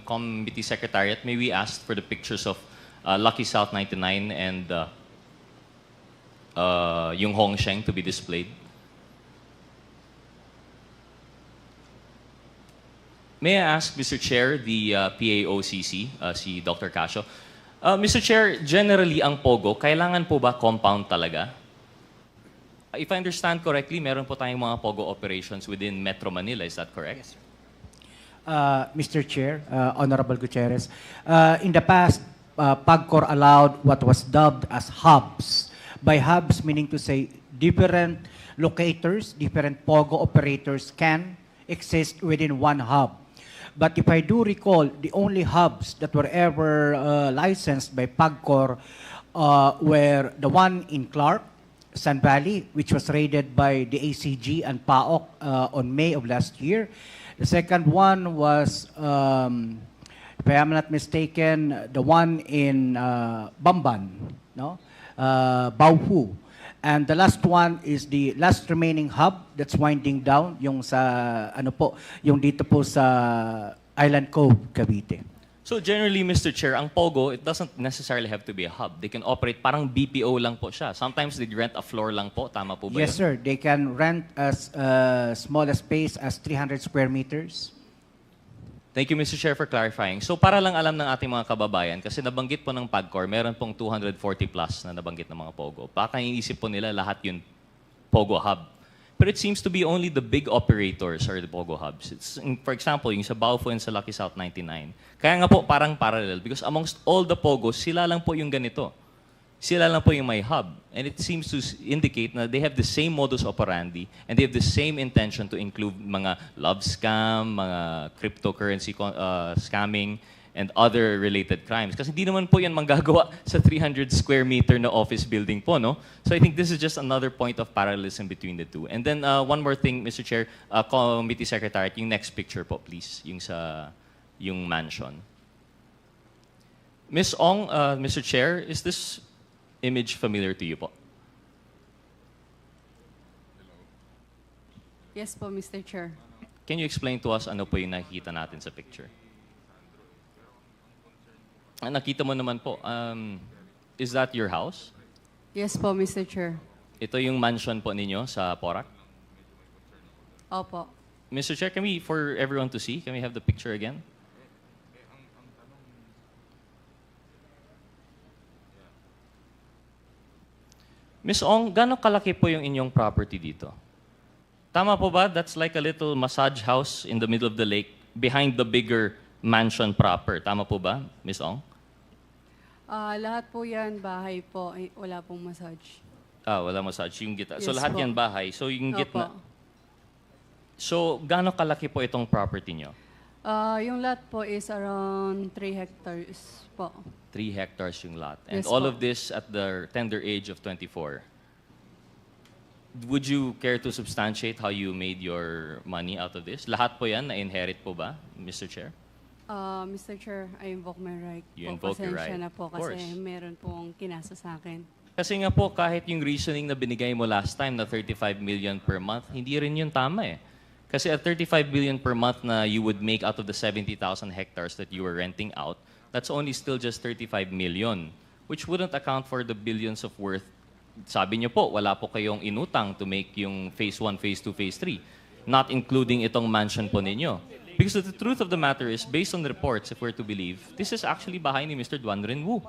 Committee Secretariat, may we ask for the pictures of Lucky South 99 and yung Hongsheng to be displayed? May I ask, Mr. Chair, the PAOCC, si Dr. Casio, Mr. Chair, generally ang POGO, kailangan po ba compound talaga? If I understand correctly, meron po tayong mga POGO operations within Metro Manila, is that correct?
Yes, sir. Mr. Chair, Honorable Gutierrez, in the past, PAGCOR allowed what was dubbed as hubs. By hubs, meaning to say different locators, different POGO operators can exist within one hub. But if I do recall, the only hubs that were ever licensed by PAGCOR were the one in Clark, Sun Valley, which was raided by the ACG and PAOK on May of last year. The second one was, if I am not mistaken, the one in Bamban, no? Baofu. And the last one is the last remaining hub that's winding down, yung sa, ano po, yung dito po sa Island Cove, Cavite.
So generally, Mr. Chair, ang POGO, it doesn't necessarily have to be a hub. They can operate parang BPO lang po siya. Sometimes they rent a floor lang po. Tama po ba
Yes,
yun?
sir. They can rent as small a space as 300 square meters.
Thank you, Mr. Chair, for clarifying. So para lang alam ng ating mga kababayan, kasi nabanggit po ng PAGCOR, meron pong 240 plus na nabanggit ng mga POGO. Baka iisip po nila lahat yun POGO hub. But it seems to be only the big operators are the POGO hubs. It's, for example, yung sa Baufo and sa Lucky South 99. Kaya nga po parang parallel because amongst all the POGOs, sila lang po yung ganito. Sila lang po yung may hub. And it seems to indicate na they have the same modus operandi and they have the same intention to include mga love scam, mga cryptocurrency scamming, and other related crimes. Kasi hindi naman po yan manggagawa sa 300 square meter na office building po, no? So I think this is just another point of parallelism between the two. And then one more thing, Mr. Chair, Committee Secretary, yung next picture po, please, yung mansion. Ms. Ong, Mr. Chair, is this image familiar to you po?
Yes po, Mr. Chair.
Can you explain to us ano po yung nakikita natin sa picture? Nakita mo naman po, is that your house?
Yes po, Mr. Chair.
Ito yung mansion po ninyo sa Porac?
Opo.
Mr. Chair, can we, for everyone to see, can we have the picture again? Ms. Ong, gano'ng kalaki po yung inyong property dito? Tama po ba? That's like a little massage house in the middle of the lake behind the bigger mansion proper. Tama po ba, Ms. Ong?
Lahat po yan, bahay po. Wala pong massage.
Wala massage. Yung gitna. So
Yes
lahat
po.
yan bahay. So yung gitna.
Opo.
So gano'ng kalaki po itong property nyo?
Yung lot po is around 3 hectares po.
3 hectares yung lot. And
Yes
all
po.
of this at the tender age of 24. Would you care to substantiate how you made your money out of this? Lahat po yan na-inherit po ba, Mr. Chair?
Mr. Chair, I invoke my right.
You
po.
invoke your
Pasensya
right.
na po
Of course.
kasi meron pong kinasa sa akin.
Kasi nga po, kahit yung reasoning na binigay mo last time na 35 million per month, hindi rin yun tama eh. Kasi at 35 billion per month na you would make out of the 70,000 hectares that you were renting out, that's only still just 35 million, which wouldn't account for the billions of worth. Sabi niyo po, wala po kayong inutang to make yung phase 1, phase 2, phase 3, not including itong mansion po ninyo. Because the truth of the matter is, based on the reports, if we're to believe, this is actually bahay ni Mr. Duan Renwu.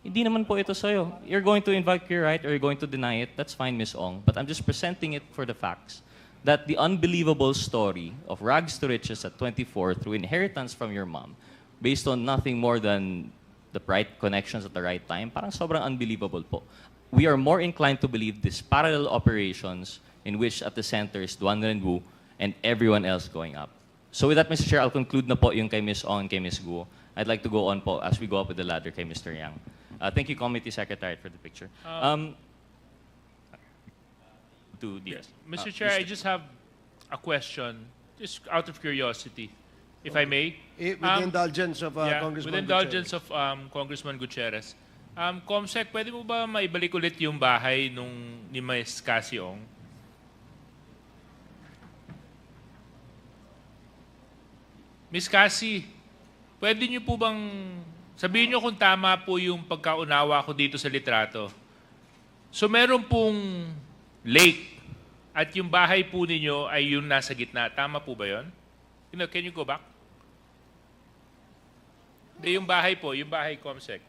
Hindi naman po ito sa'yo. You're going to invoke your right or you're going to deny it, that's fine, Ms. Ong. But I'm just presenting it for the facts that the unbelievable story of rags to riches at 24 through inheritance from your mom, based on nothing more than the right connections at the right time, parang sobrang unbelievable po. We are more inclined to believe these parallel operations in which at the center is Duan Renwu and everyone else going up. So with that, Mr. Chair, I'll conclude na po yung kay Ms. Ong and kay Ms. Guo. I'd like to go on po as we go up with the ladder kay Mr. Yang. Thank you, Committee Secretary, for the picture. To DS.
Mr. Chair, I just have a question, just out of curiosity, if I may.
With the indulgence of Congressman
with indulgence of Congressman Gutierrez. Comsec, pwede mo ba maibalik ulit yung bahay ni Ms. Cassie Ong? Ms. Cassie, pwede niyo po bang sabihin niyo kung tama po yung pagkaunawa ko dito sa litrato? So meron pong lake at yung bahay po ninyo ay yung nasa gitna. Tama po ba yun? Can you go back? Hindi, yung bahay po, yung bahay, Comsec.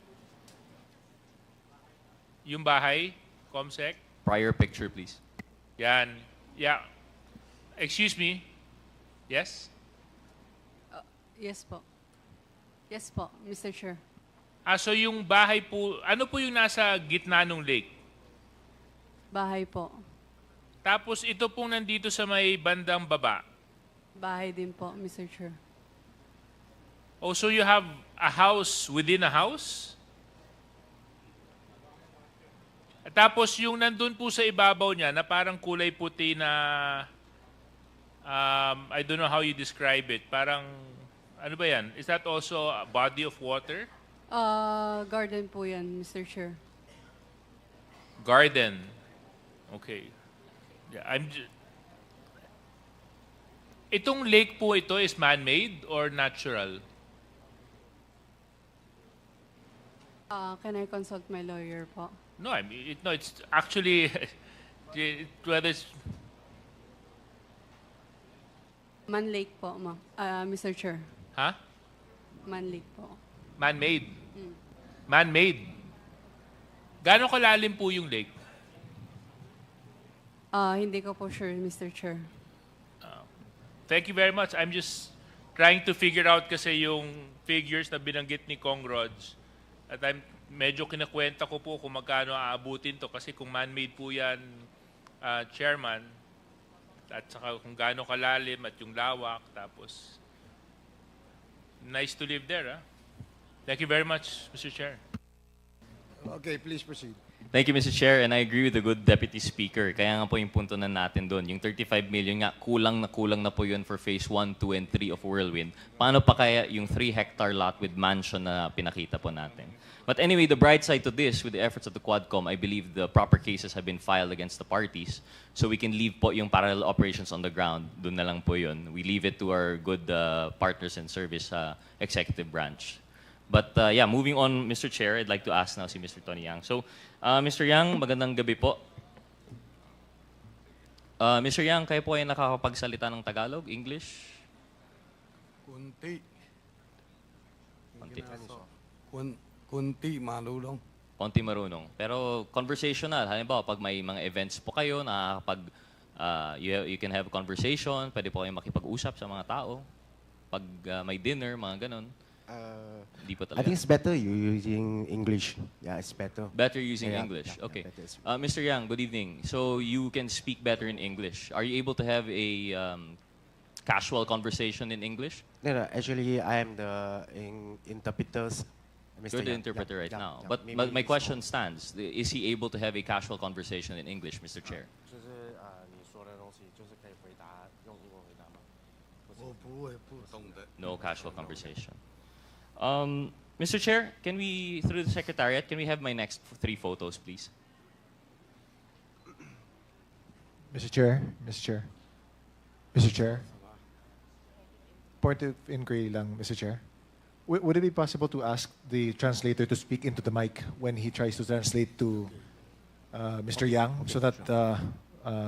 Yung bahay, Comsec.
Prior picture, please.
Yan. Yeah. Excuse me. Yes?
Yes po. Yes po, Mr. Chair.
So yung bahay po, ano po yung nasa gitna ng lake?
Bahay po.
Tapos ito pong nandito sa may bandang baba.
Bahay din po, Mr. Chair.
Oh, so you have a house within a house? At tapos yung nandun po sa ibabaw niya na parang kulay puti na I don't know how you describe it. Parang ano ba yan? Is that also a body of water?
Garden po yan, Mr. Chair.
Garden. Okay. Yeah, itong lake po ito is man-made or natural?
Can I consult my lawyer po?
No, I mean, it's actually whether it's
Man Lake po, Mr. Chair.
Ha?
Man-lake po.
Man-made. Man-made. Gaano kalalim po yung lake?
Hindi ko po sure, Mr. Chair.
Thank you very much. I'm just trying to figure out kasi yung figures na binanggit ni Kong Rods. At medyo kinakwenta ko po kung magkano aabutin to. Kasi kung man-made po yan, Chairman, at saka kung gaano kalalim at yung lawak, tapos nice to live there. Thank you very much, Mr. Chair.
Okay, please proceed.
Thank you, Mr. Chair, and I agree with the good Deputy Speaker. Kaya nga po yung punto na natin doon, yung 35 million nga, kulang na po yun for phase 1, 2, and 3 of Whirlwind. Paano pa kaya yung 3-hectare lot with mansion na pinakita po natin? But anyway, the bright side to this, with the efforts of the Quadcom, I believe the proper cases have been filed against the parties, so we can leave po yung parallel operations on the ground. Doon na lang po yun. We leave it to our good partners in service executive branch. But yeah, moving on, Mr. Chair, I'd like to ask now si Mr. Tony Yang. So, Mr. Yang, magandang gabi po. Mr. Yang, kayo po ay nakakapagsalita ng Tagalog, English?
Kunti.
Kunti.
Kunti, marunong.
Konti marunong. Pero conversational, halimbawa, pag may mga events po kayo, you can have a conversation, pwede po kayong makipag-usap sa mga tao. Pag may dinner, mga ganon.
I think it's better you using English. Yeah, it's better.
Better using
Yeah,
English.
yeah,
Okay.
better.
Mr. Yang, good evening. So you can speak better in English. Are you able to have a casual conversation in English?
No, actually, I am the interpreters.
You're the interpreter right now. But my question stands. Is he able to have a casual conversation in English, Mr. Chair? No casual conversation. Mr. Chair, can we, through the Secretariat, can we have my next 3 photos, please?
Mr. Chair. Point of inquiry lang, Mr. Chair. Would it be possible to ask the translator to speak into the mic when he tries to translate to Mr. Yang so that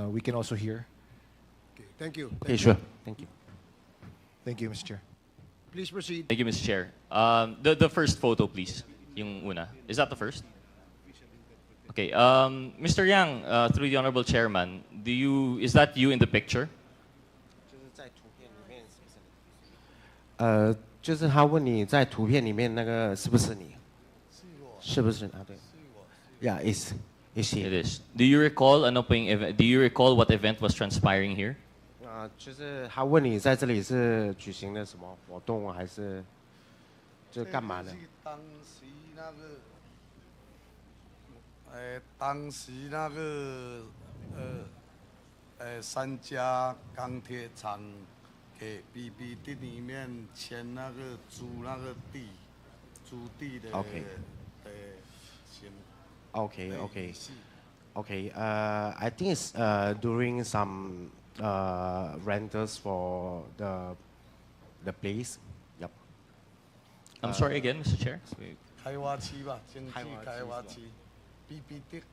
we can also hear?
Okay, thank you.
Okay, sure. Thank you.
Thank you, Mr. Chair.
Please proceed.
Thank you, Mr. Chair. The first photo, please. Yung una. Is that the first? Okay. Mr. Yang, through the Honorable Chairman, is that you in the picture?
就是他问你在图片里面那个是不是你？是不是啊？对。Yeah, it's he.
It is. Do you recall Do you recall what event was transpiring here?
就是他问你在这里是举行了什么活动，还是就是干嘛的？
当时那个三家钢铁厂给 BBD 里面签那个租那个地，租地的。
Okay. I think it's during some rentals for the place. Yep.
I'm sorry again, Mr. Chair.
开发区吧，经济开发区 ，BBD。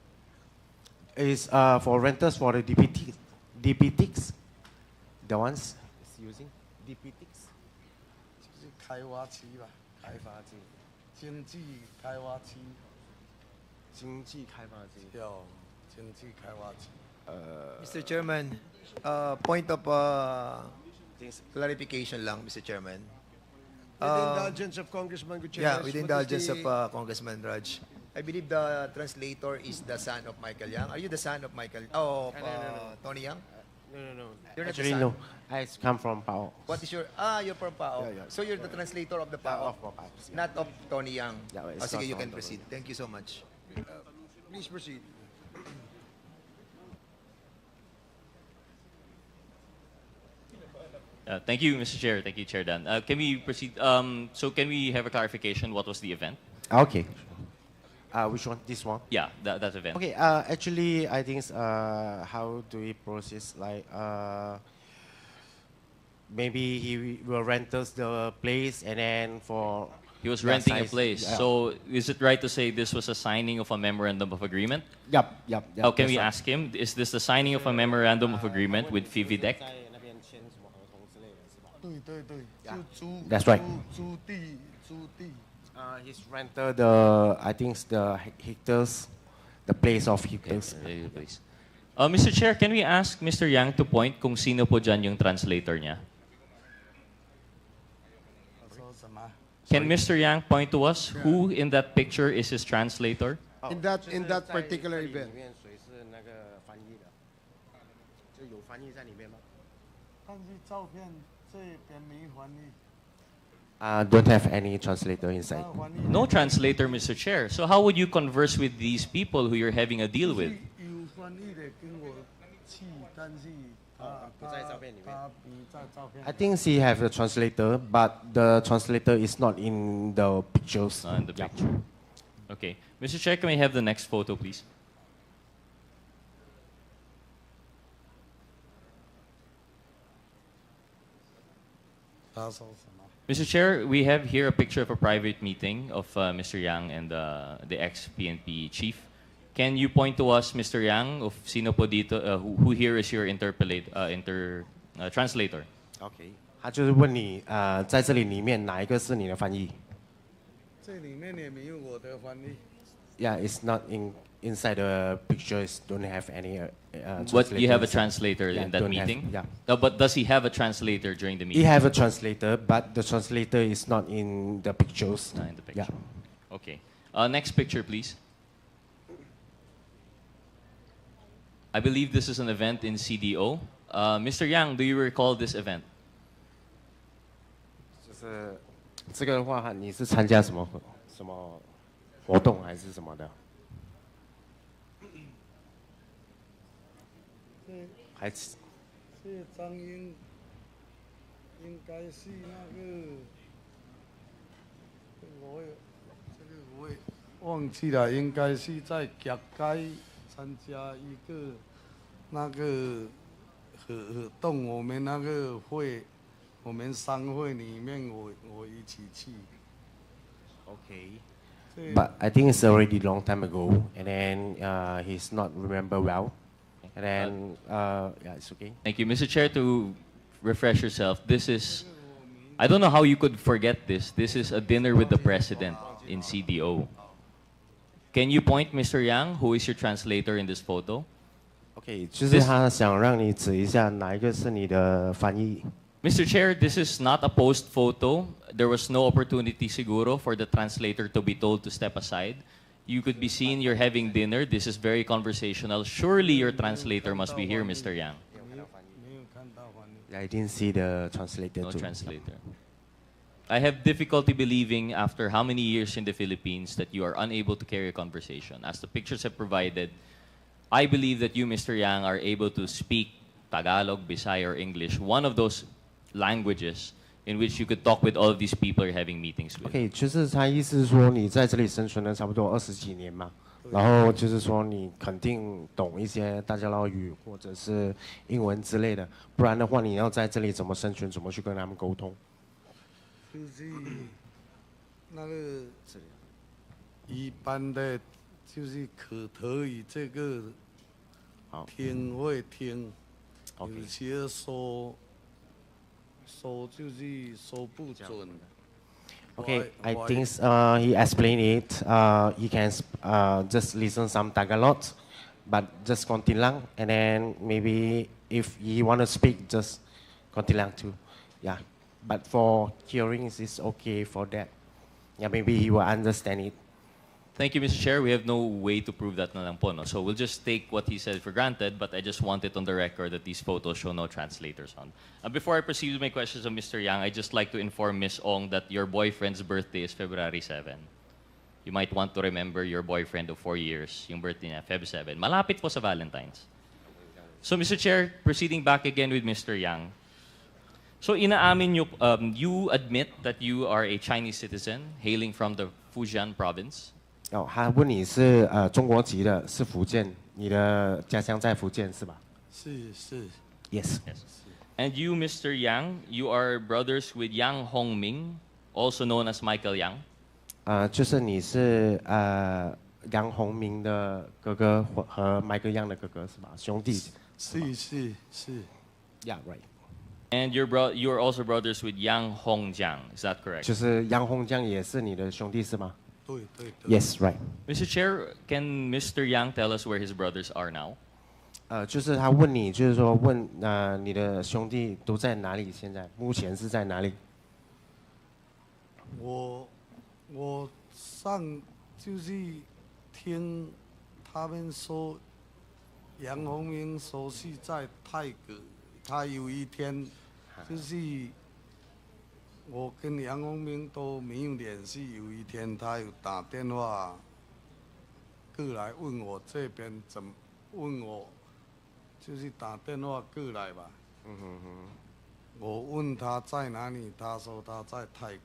Is for rentals for the DPTs, the ones using DPTs.
就是开发区吧，开发区，经济开发区。
经济开发区。
有经济开发区。
Mr. Chairman, point of clarification lang, Mr. Chairman.
With the indulgence of Congressman Gutierrez.
Yeah, with the indulgence of Congressman Raj. I believe the translator is the son of Michael Yang. Are you the son of Michael? No. Tony Yang?
No.
You're not
Actually,
the son.
no. I come from PAO.
What is your? You're from PAO.
Yeah.
So you're the translator of the PAO, not of Tony Yang.
Yeah, it's
Sige,
not
you
Tony
can proceed. Thank you so much.
Please proceed.
Thank you, Mr. Chair. Thank you, Chair Dan. Can we proceed? So can we have a clarification? What was the event?
Okay. Which one? This one?
Yeah, that event.
Okay. Actually, I think how do we process? Like, maybe he will rent us the place, and then for
he was renting a place. Yeah. So is it right to say this was a signing of a memorandum of agreement?
Yep.
How can we ask him? Is this the signing of a memorandum of agreement with FIVIDEC?
That's right.
租地。
He's rented the, I think, the hectares, the place of hectares.
Please. Mr. Chair, can we ask Mr. Yang to point kung sino po dyan yung translator niya? Can Mr. Yang point to us who in that picture is his translator?
In that particular event.
Don't have any translator inside.
No translator, Mr. Chair. So how would you converse with these people who you're having a deal with?
I think she have a translator, but the translator is not in the pictures.
Not in the picture. Okay. Mr. Chair, can we have the next photo, please? Mr. Chair, we have here a picture of a private meeting of Mr. Yang and the ex-PNP chief. Can you point to us, Mr. Yang, of sino po dito, who here is your translator?
Okay. 他就是问你，在这里面哪一个是你的翻译？
这里面也没有我的翻译。
Yeah, it's not inside the pictures. Don't have any.
But you have a translator in that
don't
meeting?
Have, yeah.
No, but does he have a translator during the meeting?
He have a translator, but the translator is not in the pictures.
Not in the picture.
Yeah.
Okay. Next picture, please. I believe this is an event in CDO. Mr. Yang, do you recall this event?
就是这个的话，你是参加什么活动还是什么的？还是？
这张应该是那个，我也忘记了，应该是在甲街参加一个那个活动，我们那个会，我们商会里面我一起去。
Okay. But I think it's already long time ago, and then he's not remember well, and then yeah, it's okay.
Thank you, Mr. Chair. To refresh yourself, this is, I don't know how you could forget this. This is a dinner with the president in CDO. Can you point, Mr. Yang, who is your translator in this photo?
Okay, 就是他想让你指一下哪一个是你的翻译。
Mr. Chair, this is not a post photo. There was no opportunity siguro for the translator to be told to step aside. You could be seen you're having dinner. This is very conversational. Surely your translator must be here, Mr. Yang.
I didn't see the translator.
No translator. I have difficulty believing after how many years in the Philippines that you are unable to carry a conversation. As the pictures have provided, I believe that you, Mr. Yang, are able to speak Tagalog, Bisaya, or English, one of those languages in which you could talk with all of these people you're having meetings with.
Okay, 就是他意思是说你在这里生存了差不多20几年嘛，然后就是说你肯定懂一些大家乐语或者是英文之类的，不然的话你要在这里怎么生存，怎么去跟他们沟通？
就是那个一般的，就是口头语这个听会听，有些说就是说不准。
Okay, I think he explained it. He can just listen some Tagalog, but just Kontilang, and then maybe if he want to speak, just Kontilang too. Yeah, but for hearing, it's okay for that. Yeah, maybe he will understand it.
Thank you, Mr. Chair. We have no way to prove that na lang po, no? So we'll just take what he said for granted, but I just want it on the record that these photos show no translators on. Before I proceed with my questions of Mr. Yang, I'd just like to inform Ms. Ong that your boyfriend's birthday is February 7. You might want to remember your boyfriend of 4 years, yung birthday niya, Feb 7. Malapit po sa Valentine's. So, Mr. Chair, proceeding back again with Mr. Yang. So, inaamin nyo, you admit that you are a Chinese citizen hailing from the Fujian province.
哦，他问你是中国籍的，是福建，你的家乡在福建是吧？
是。
Yes.
And you, Mr. Yang, you are brothers with Yang Hongming, also known as Michael Yang.
就是你是杨洪明的哥哥和 Michael Yang 的哥哥是吧？兄弟。
是。
Yeah, right.
And you're also brothers with Yang Hongjiang, is that correct?
就是杨洪江也是你的兄弟是吗？
对对对。
Yes, right.
Mr. Chair, can Mr. Yang tell us where his brothers are now?
就是他问你，就是说问你的兄弟都在哪里？现在目前是在哪里？
我上就是听他们说，杨洪明说是在泰国，他有一天就是我跟杨洪明都没有联系，有一天他有打电话过来问我这边怎么问我，就是打电话过来吧。我问他在哪里，他说他在泰国。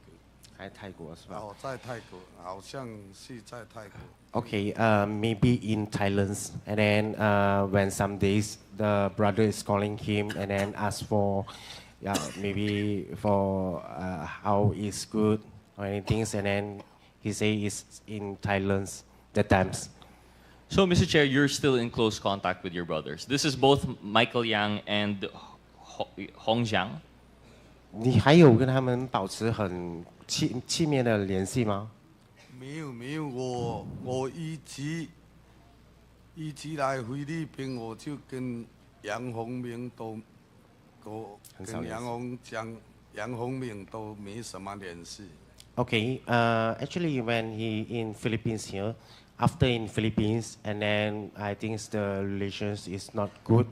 在泰国是吧？
哦，在泰国，好像是在泰国。
Okay, maybe in Thailand, and then when some days the brother is calling him and then ask for, yeah, maybe for how is good or anything, and then he say it's in Thailand the times.
So, Mr. Chair, you're still in close contact with your brothers. This is both Michael Yang and Hong Jiang.
你还有跟他们保持很亲密的联系吗？
没有，我一直来菲律宾，我就跟杨洪明跟杨洪明都没什么联系。
Okay, actually when he in Philippines here, after in Philippines, and then I think the relations is not good,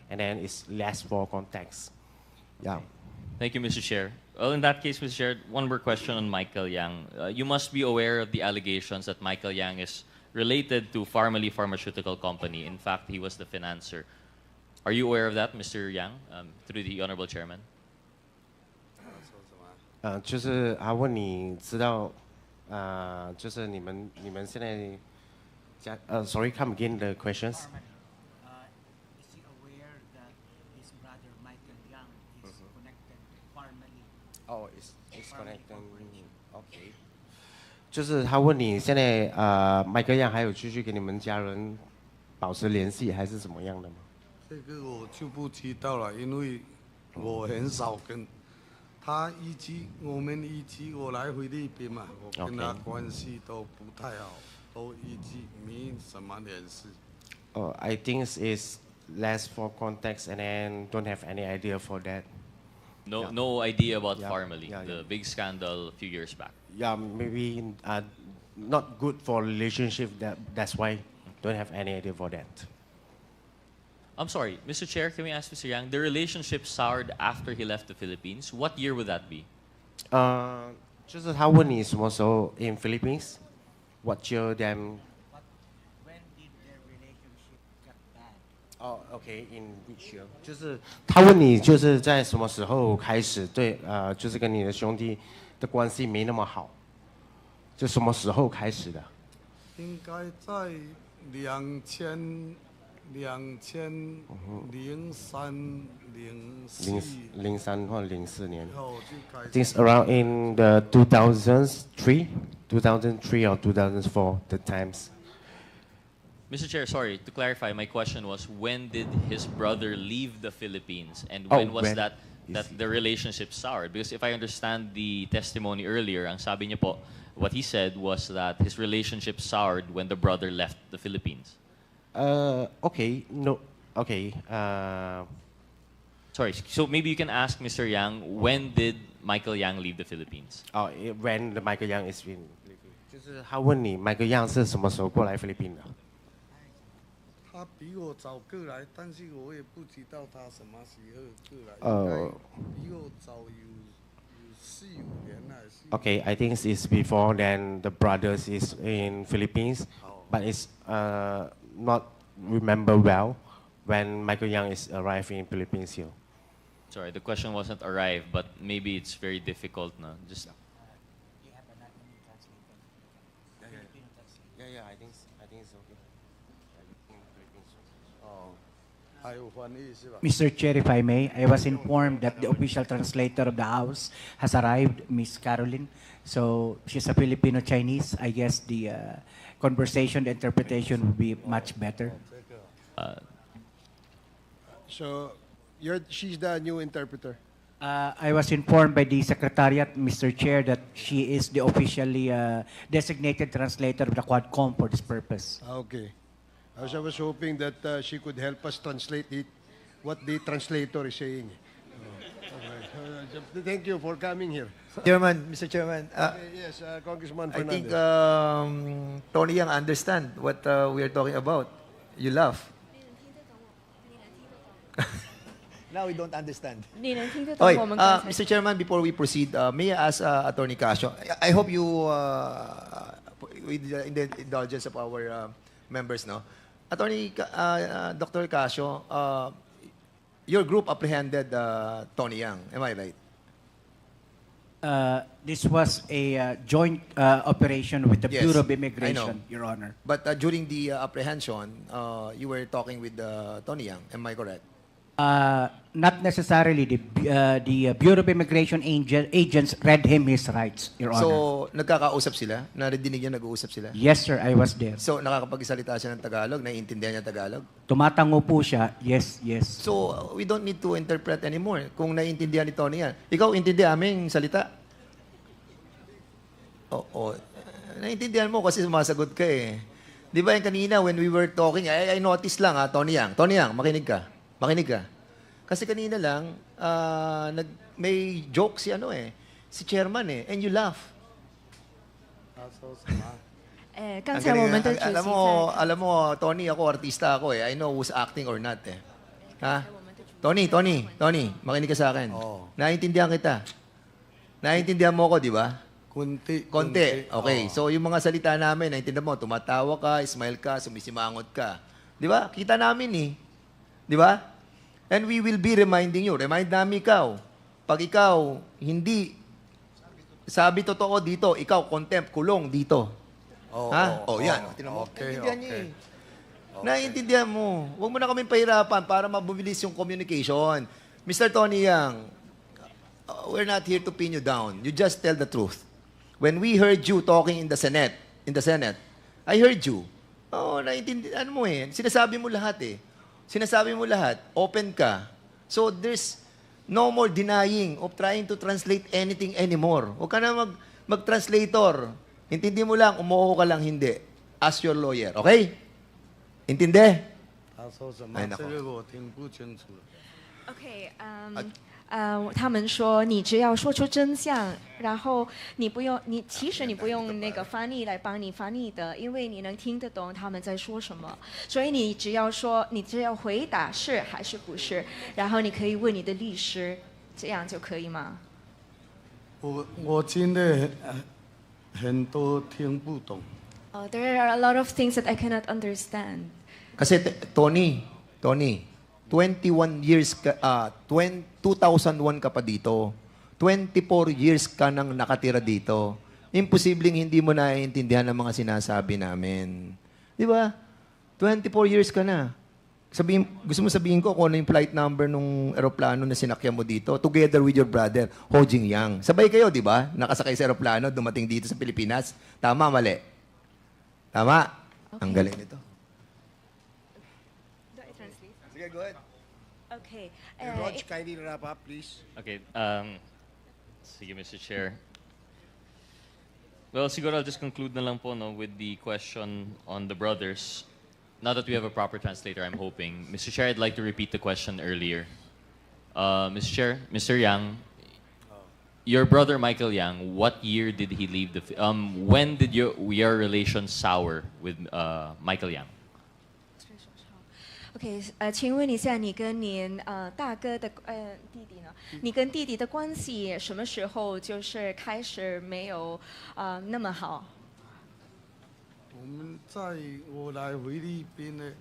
and then it's less for contacts. Yeah.
Thank you, Mr. Chair. Well, in that case, Mr. Chair, one more question on Michael Yang. You must be aware of the allegations that Michael Yang is related to Pharmally Pharmaceutical Company. In fact, he was the financer. Are you aware of that, Mr. Yang, through the Honorable Chairman?
就是他问你知道，就是你们现在sorry, come again the questions. Oh, it's connected. Okay. 就是他问你现在麦克样还有继续跟你们家人保持联系，还是怎么样的吗？
这个我就不知道了，因为我很少跟他我们我来菲律宾嘛，我跟他关系都不太好，都没什么联系。
I think it's less for context and then don't have any idea for that.
No idea about Pharmally, the big scandal a few years back.
Yeah, maybe not good for relationship. That's why don't have any idea for that.
I'm sorry, Mr. Chair, can we ask Mr. Yang, the relationship soured after he left the Philippines. What year would that be?
就是他问你什么时候 in Philippines? What year them?
When did their relationship get bad?
Oh, okay, in which year? 就是他问你就是在什么时候开始对就是跟你的兄弟的关系没那么好，就什么时候开始的？
应该在2003、
03或04年。
后就开始。
I think it's around in the 2003 or 2004 the times.
Mr. Chair, sorry, to clarify, my question was, when did his brother leave the Philippines? And when was that the relationship soured? Because if I understand the testimony earlier, ang sabi niya po, what he said was that his relationship soured when the brother left the Philippines.
Okay, no, okay.
Sorry, so maybe you can ask Mr. Yang, when did Michael Yang leave the Philippines?
Oh, when the Michael Yang is in Philippines. 就是他问你 Michael Yang 是什么时候过来菲律宾的？
他比我早过来，但是我也不知道他什么时候过来。比我早有4、5年还是。
Okay, I think it's before then the brothers is in Philippines, but it's not remember well when Michael Yang is arriving in Philippines here.
Sorry, the question wasn't arrive, but maybe it's very difficult, no? Just.
Yeah, I think it's okay.
Mr. Chair, if I may, I was informed that the official translator of the House has arrived, Miss Caroline. So she's a Filipino-Chinese. I guess the conversation, the interpretation would be much better.
So, She's the new interpreter.
I was informed by the Secretariat, Mr. Chair, that she is the officially designated translator of the Quadcom for this purpose.
Okay. I was hoping that she could help us translate what the translator is saying. Thank you for coming here.
Chairman, Mr. Chairman.
Yes, Congressman
I
Fernandez.
think Tony Yang understand what we are talking about. You laugh. Now we don't understand. Okay, Mr. Chairman, before we proceed, may I ask Attorney Casio, I hope you, with the indulgence of our members, no? Attorney Dr. Casio, your group apprehended Tony Yang, am I right?
This was a joint operation with the
Yes,
Bureau of
I know.
Immigration, Your Honor.
But during the apprehension, you were talking with Tony Yang, am I correct?
Not necessarily. The Bureau of Immigration agents read him his rights, Your Honor.
So, nagkakausap sila? Narinig niya nag-uusap sila?
Yes, sir, I was there.
So, nakakapagsalita siya ng Tagalog? Naiintindihan niya Tagalog?
Tumatango po siya. Yes, yes.
So, we don't need to interpret anymore kung naiintindihan ni Tony yan. Ikaw, intindi aming salita? Oo. Naiintindihan mo kasi sumasagot ka eh. Di ba yung kanina when we were talking, I noticed lang Tony Yang. Tony Yang, makinig ka. Makinig ka. Kasi kanina lang, may joke si si chairman and you laugh.
刚才我们的主席
alam mo, Tony, ako, artista ako I know who's acting or not Ha? Tony, makinig ka sa akin. Naiintindihan kita. Naiintindihan mo ako, di ba?
Konti.
Okay. So, yung mga salita namin, naiintindihan mo, tumatawa ka, smile ka, sumisimangot ka. Di ba? Kita namin Di ba? And we will be reminding you. Remind namin ikaw. Pag ikaw hindi sabi totoo dito, ikaw contempt, kulong dito. Ha? Yan. Naiintindihan niya Naiintindihan mo. Huwag mo na kaming pahirapan para mabubilis yung communication. Mr. Tony Yang, we're not here to pin you down. You just tell the truth. When we heard you talking in the Senate, I heard you. Naiintindihan mo Sinasabi mo lahat Sinasabi mo lahat, open ka. So there's no more denying of trying to translate anything anymore. Huwag ka na mag-translator. Intindi mo lang, umuho ka lang hindi. Ask your lawyer, okay? Intindi? Ay, nako.
Okay, 他们说你只要说出真相，然后其实你不用那个翻译来帮你翻译的，因为你能听得懂他们在说什么，所以你只要回答是还是不是，然后你可以问你的律师，这样就可以吗？
我真的很多听不懂。
There are a lot of things that I cannot understand.
Kasi Tony, 21 years ka, 2001 ka pa dito. 24 years ka nang nakatira dito. Imposibleng hindi mo naiintindihan ang mga sinasabi namin. Di ba? 24 years ka na. Gusto mo sabihin ko kung ano yung flight number ng eroplano na sinakyan mo dito together with your brother, Ho Jing Yang. Sabay kayo, di ba? Nakasakay sa eroplano, dumating dito sa Pilipinas. Tama, mali? Tama? Okay. Ang galing nito. Sige, go ahead.
Okay.
Rog, kindly wrap up, please.
Okay. Sige, Mr. Chair. Well, siguro I'll just conclude na lang po with the question on the brothers. Now that we have a proper translator, I'm hoping. Mr. Chair, I'd like to repeat the question earlier. Mr. Chair, Mr. Yang, your brother Michael Yang, what year did he leave the... when did your relations sour with Michael Yang?
OK，请问一下，你跟您大哥的弟弟呢？你跟弟弟的关系什么时候就是开始没有那么好？
我们我来菲律宾呢，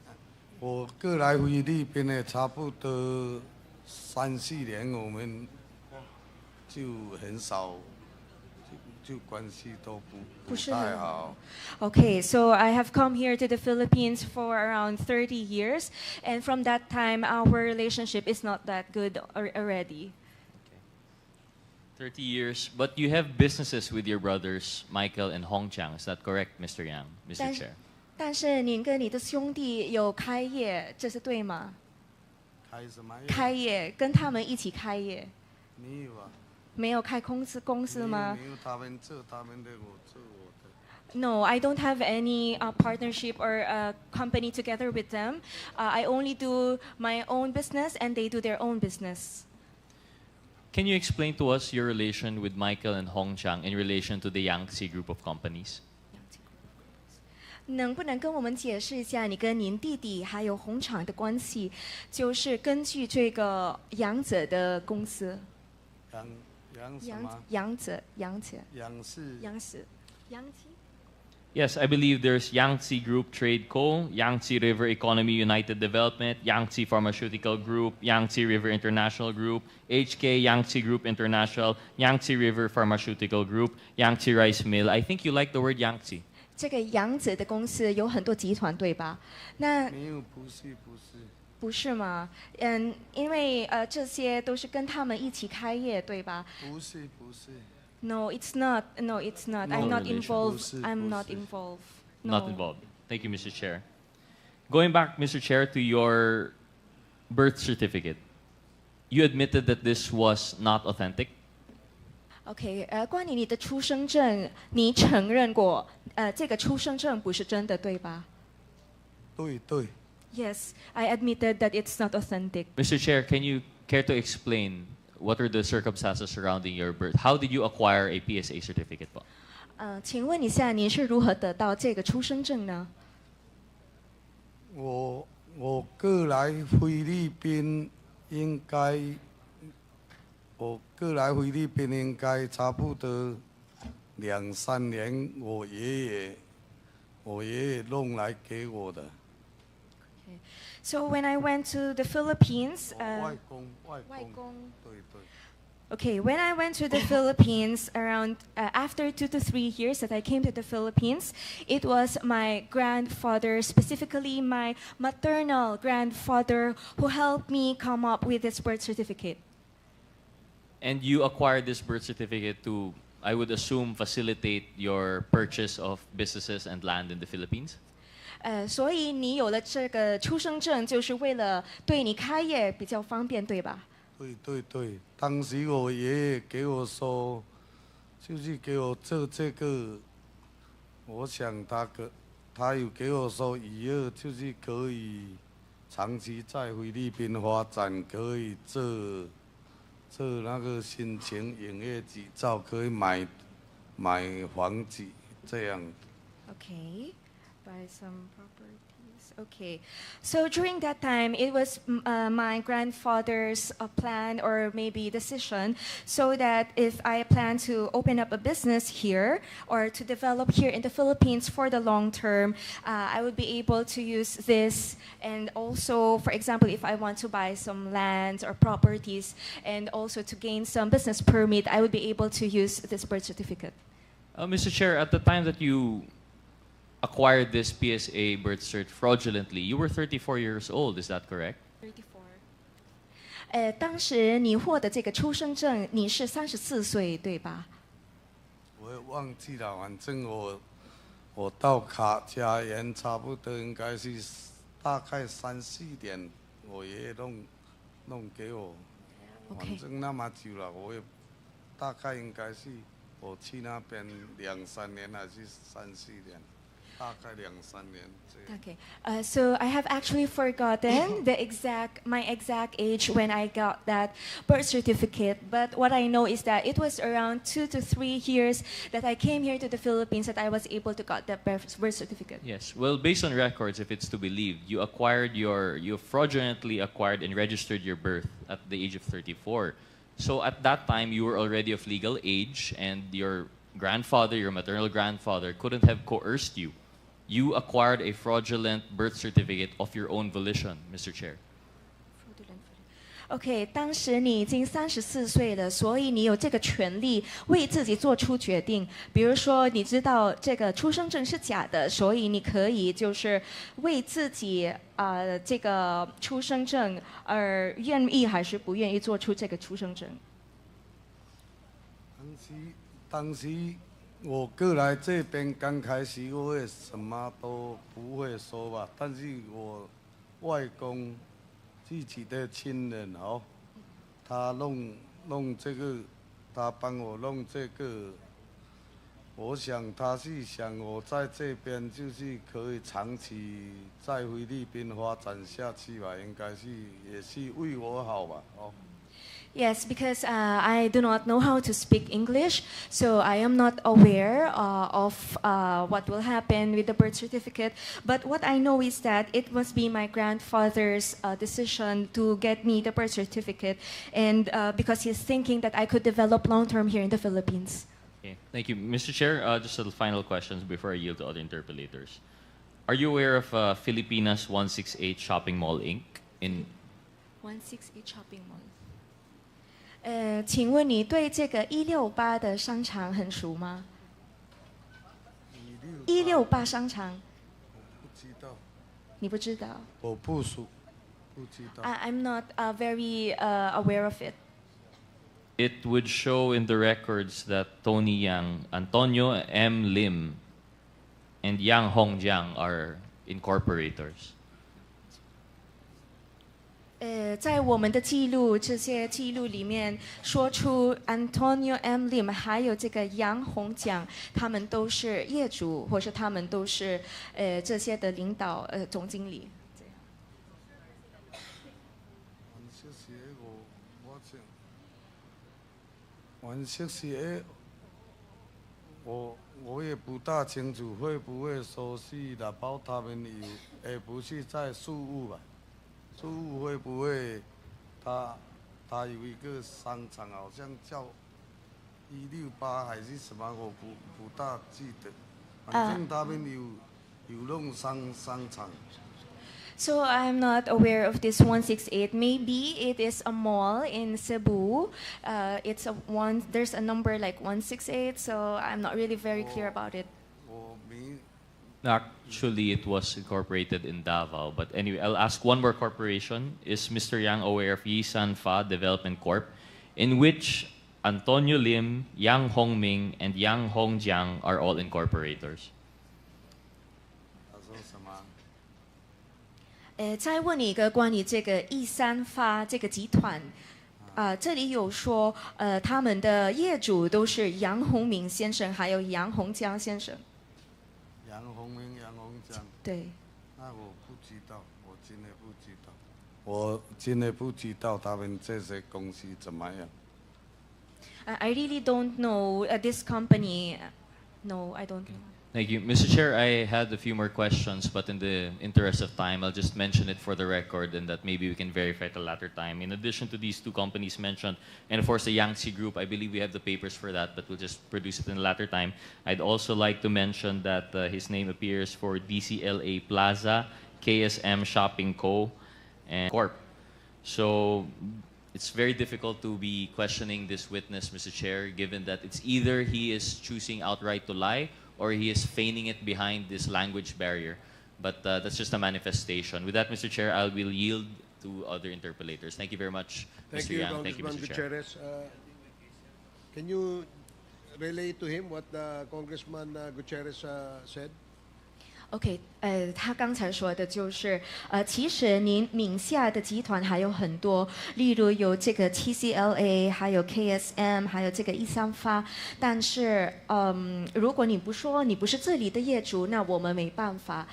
我哥来菲律宾呢，差不多3-4年，我们就很少。就关系都不太好。
Okay, so I have come here to the Philippines for around 30 years, and from that time, our relationship is not that good already.
30 years, but you have businesses with your brothers, Michael and Hong Chang. Is that correct, Mr. Yang, Mr. Chair?
但是您跟你的兄弟有开业，这是对吗？
开什么业？
开业，跟他们一起开业。
没有啊。
没有开公司吗？
没有，他们做他们的，我做我的。
No, I don't have any partnership or company together with them. I only do my own business and they do their own business.
Can you explain to us your relation with Michael and Hong Chang in relation to the Yangtze group of companies?
能不能跟我们解释一下你跟您弟弟还有红厂的关系？就是根据这个杨子的公司。杨子。
Yes, I believe there's Yangtze Group Trade Co., Yangtze River Economy United Development, Yangtze Pharmaceutical Group, Yangtze River International Group, HK Yangtze Group International, Yangtze River Pharmaceutical Group, Yangtze Rice Mill. I think you like the word Yangtze.
这个杨子的公司有很多集团，对吧？那
没有，不是。
不是吗？因为这些都是跟他们一起开业，对吧？
不是。
No, it's not. No, it's not. I'm not involved. I'm not involved.
Not involved. Thank you, Mr. Chair. Going back, Mr. Chair, to your birth certificate, you admitted that this was not authentic.
OK，关于你的出生证，你承认过，这个出生证不是真的，对吧？
对。
Yes, I admitted that it's not authentic.
Mr. Chair, can you care to explain what are the circumstances surrounding your birth? How did you acquire a PSA certificate po?
请问一下，您是如何得到这个出生证呢？
我过来菲律宾应该，差不多2-3年，我爷爷弄来给我的。
So when I went to the Philippines,
外公。
Okay, when I went to the Philippines around after 2 to 3 years that I came to the Philippines, it was my grandfather, specifically my maternal grandfather, who helped me come up with this birth certificate.
And you acquired this birth certificate to, I would assume, facilitate your purchase of businesses and land in the Philippines?
所以你有了这个出生证，就是为了对你开业比较方便，对吧？
对，当时我爷爷给我说，就是给我做这个，我想他有给我说以后就是可以长期在菲律宾发展，可以做那个申请营业执照，可以买房子这样。
Okay. Buy some properties. Okay. So during that time, it was my grandfather's plan or maybe decision, so that if I plan to open up a business here or to develop here in the Philippines for the long term, I would be able to use this. And also, for example, if I want to buy some lands or properties and also to gain some business permit, I would be able to use this birth certificate.
Mr. Chair, at the time that you acquired this PSA birth cert fraudulently, you were 34 years old, is that correct?
34. 当时你获得这个出生证，你是34岁，对吧？
我也忘记了，反正我到家园差不多应该是大概3-4点，我爷爷弄给我。反正那么久了，我也大概应该是我去那边2-3年还是3-4年。
Okay. So I have actually forgotten my exact age when I got that birth certificate. But what I know is that it was around 2 to 3 years that I came here to the Philippines that I was able to get that birth certificate.
Yes. Well, based on records, if it's to be believed, you fraudulently acquired and registered your birth at the age of 34. So at that time, you were already of legal age, and your maternal grandfather, couldn't have coerced you. You acquired a fraudulent birth certificate of your own volition, Mr. Chair.
OK， 当时你已经34岁了，所以你有这个权利为自己做出决定。比如说，你知道这个出生证是假的，所以你可以就是为自己这个出生证而愿意还是不愿意做出这个出生证。
当时我过来这边刚开始，我也什么都不会说吧。但是我外公自己的亲人哦，他弄这个，他帮我弄这个。我想他是想我在这边就是可以长期在菲律宾发展下去吧，应该是也是为我好吧，哦。
Yes, because I do not know how to speak English, so I am not aware of what will happen with the birth certificate. But what I know is that it must be my grandfather's decision to get me the birth certificate, and because he's thinking that I could develop long-term here in the Philippines.
Okay, thank you. Mr. Chair, just a final questions before I yield to other interpellators. Are you aware of Filipinas 168 Shopping Mall, Inc. in
168 Shopping Mall. 请问你对这个168的商场很熟吗？168商场。
不知道。
你不知道？
我不熟，不知道。
I'm not very aware of it.
It would show in the records that Tony Yang, Antonio M. Lim, and Yang Hongjiang are incorporators.
在我们的记录，这些记录里面说出 Antonio M. Lim 还有这个杨洪江，他们都是业主，或是他们都是这些的领导总经理。
168，我也不大清楚会不会熟悉的，包他们有，不是在事务吧？事务会不会他有一个商场，好像叫168还是什么，我不大记得。反正他们有弄商场。
So I'm not aware of this 168. Maybe it is a mall in Cebu. There's a number like 168. So I'm not really very clear about it.
Actually, it was incorporated in Davao. But anyway, I'll ask one more corporation. Is Mr. Yang aware of Yisan Fa Development Corp., in which Antonio Lim, Yang Hongming, and Yang Hongjiang are all incorporators?
再问你一个关于这个E3发这个集团，这里有说，他们的业主都是杨洪明先生还有杨洪江先生。
杨洪明、杨洪江。
对。
那我不知道，我真的不知道，我真的不知道他们这些公司怎么样。
I really don't know this company. No, I don't know.
Thank you. Mr. Chair, I had a few more questions, but in the interest of time, I'll just mention it for the record and that maybe we can verify at a later time. In addition to these two companies mentioned, and of course the Yangtze Group, I believe we have the papers for that, but we'll just produce it in a later time. I'd also like to mention that his name appears for DCLA Plaza, KSM Shopping Co. and Corp. So it's very difficult to be questioning this witness, Mr. Chair, given that it's either he is choosing outright to lie or he is feigning it behind this language barrier. But that's just a manifestation. With that, Mr. Chair, I will yield to other interpellators. Thank you very much, Mr. Yang. Thank you, Mr. Chair.
Gutierrez. Can you relay to him what Congressman Gutierrez said?
OK， 他刚才说的就是，其实您名下的集团还有很多，例如有这个 TCLA， 还有 KSM， 还有这个138发。但是，如果你不说你不是这里的业主，那我们没办法，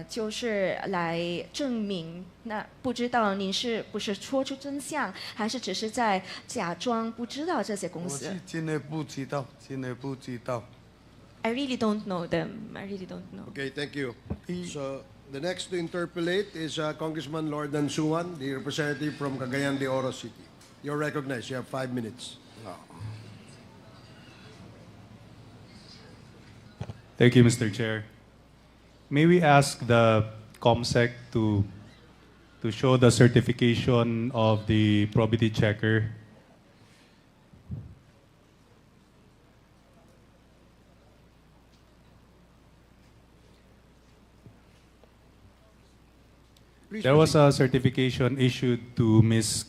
就是来证明。那不知道您是不是说出真相，还是只是在假装不知道这些公司？
我是真的不知道，真的不知道。
I really don't know them. I really don't know.
Okay, thank you. So the next to interpolate is Congressman Lordan Suwan, the representative from Cagayan de Oro City. You're recognized. You have 5 minutes.
Thank you, Mr. Chair. May we ask the COMSEC to show the certification of the probity checker? There was a certification issued to Ms.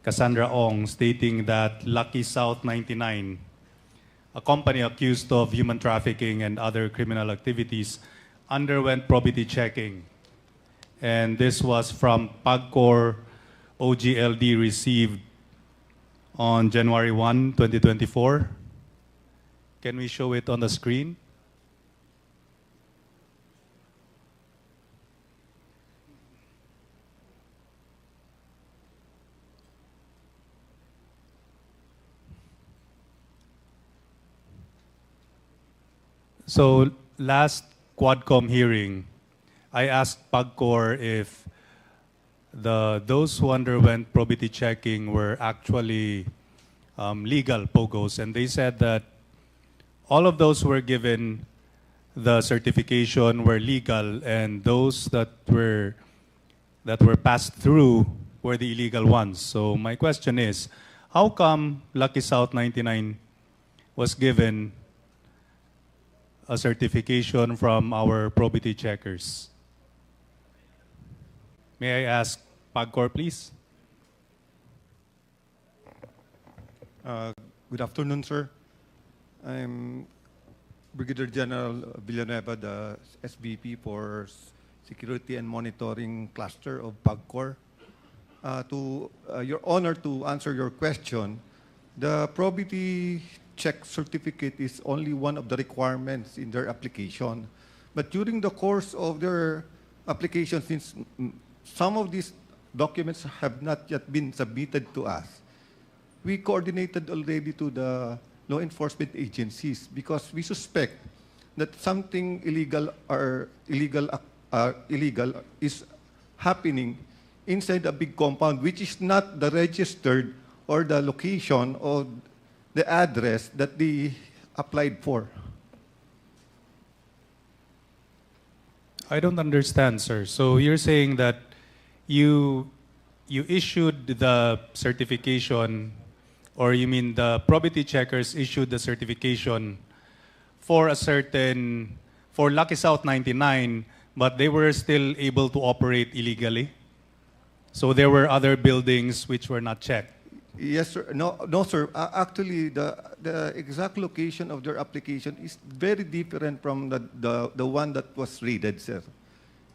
Cassandra Ong stating that Lucky South 99, a company accused of human trafficking and other criminal activities, underwent probity checking. And this was from PAGCOR OGLD received on January 1, 2024. Can we show it on the screen? So last Quadcom hearing, I asked PAGCOR if those who underwent probity checking were actually legal POGOs, and they said that all of those who were given the certification were legal, and those that were passed through were the illegal ones. So my question is, how come Lucky South 99 was given a certification from our probity checkers? May I ask PAGCOR, please?
Good afternoon, sir. I'm Brigadier General Villanueva, the SVP for Security and Monitoring Cluster of PAGCOR. Your Honor, to answer your question, the probity check certificate is only one of the requirements in their application. But during the course of their application, since some of these documents have not yet been submitted to us, we coordinated already to the law enforcement agencies because we suspect that something illegal is happening inside a big compound, which is not the registered or the location of the address that they applied for.
I don't understand, sir. So you're saying that you issued the certification, or you mean the probity checkers issued the certification for Lucky South 99, but they were still able to operate illegally? So there were other buildings which were not checked?
Yes, sir. No, sir. Actually, the exact location of their application is very different from the one that was raided, sir.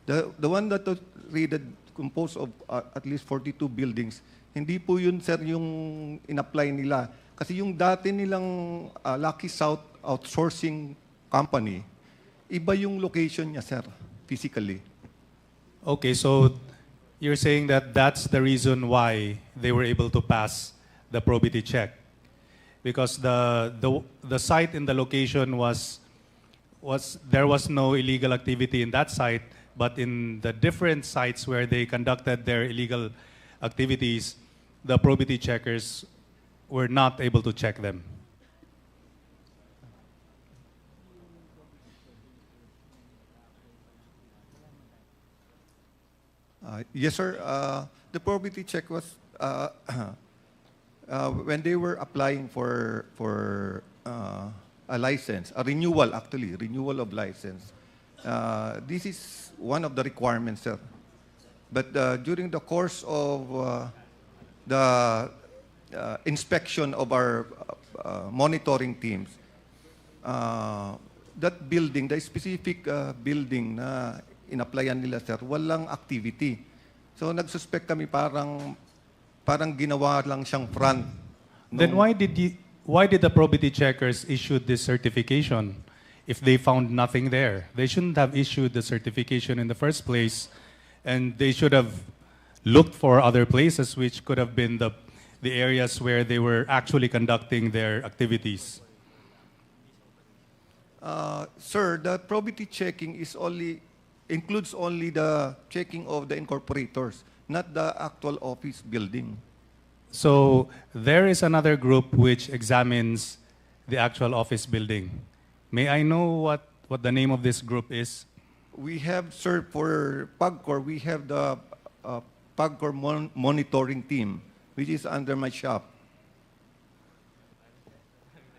The one that was raided composed of at least 42 buildings. Hindi po yun, sir, yung in-apply nila. Kasi yung dati nilang Lucky South outsourcing company, iba yung location niya, sir, physically.
Okay, so you're saying that that's the reason why they were able to pass the probity check, because the site in the location was there was no illegal activity in that site, but in the different sites where they conducted their illegal activities, the probity checkers were not able to check them.
Yes, sir. The probity check was when they were applying for a license, a renewal of license. This is one of the requirements, sir. But during the course of the inspection of our monitoring teams, that building, the specific building na in-applyan nila, sir, walang activity. So nagsuspect kami parang ginawa lang siyang front.
Then why did the probity checkers issue this certification if they found nothing there? They shouldn't have issued the certification in the first place, and they should have looked for other places which could have been the areas where they were actually conducting their activities.
Sir, the probity checking includes only the checking of the incorporators, not the actual office building.
So there is another group which examines the actual office building. May I know what the name of this group is?
We have, sir, for PAGCOR, we have the PAGCOR monitoring team, which is under my shop.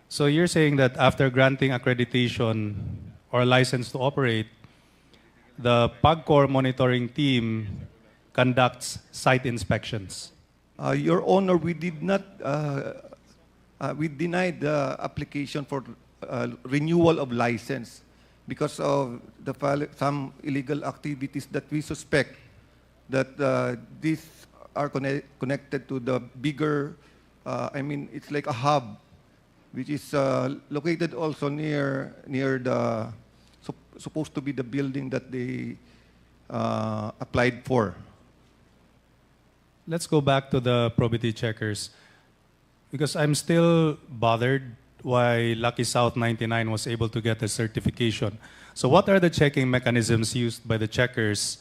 So you're saying that after granting accreditation or license to operate, the PAGCOR monitoring team conducts site inspections?
Your Honor, we did not, we denied the application for renewal of license because of some illegal activities that we suspect that these are connected to the bigger, I mean, it's like a hub, which is located also near the, supposed to be the building that they applied for.
Let's go back to the probity checkers, because I'm still bothered why Lucky South 99 was able to get a certification. So what are the checking mechanisms used by the checkers,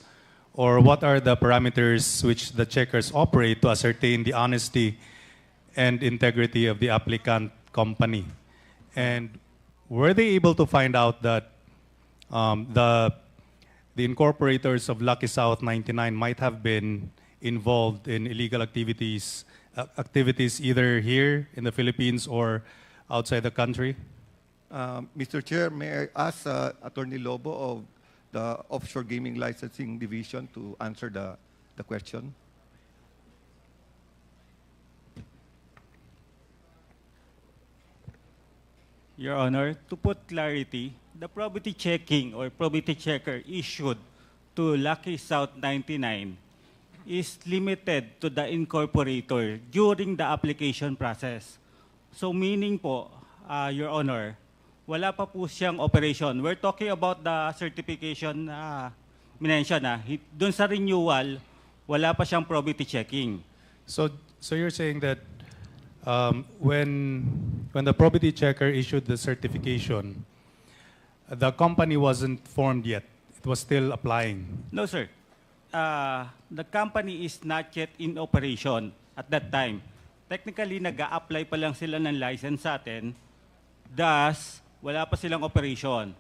or what are the parameters which the checkers operate to ascertain the honesty and integrity of the applicant company? And were they able to find out that the incorporators of Lucky South 99 might have been involved in illegal activities either here in the Philippines or outside the country?
Mr. Chair, may I ask Attorney Lobo of the Offshore Gaming Licensing Division to answer the question?
Your Honor, to put clarity, the probity checking or probity checker issued to Lucky South 99 is limited to the incorporator during the application process. So meaning po, Your Honor, wala pa po siyang operation. We're talking about the certification minention. Doon sa renewal, wala pa siyang probity checking.
So you're saying that when the probity checker issued the certification, the company wasn't formed yet. It was still applying.
No, sir. The company is not yet in operation at that time. Technically, nag-a-apply pa lang sila ng license sa atin. Thus, wala pa silang operation.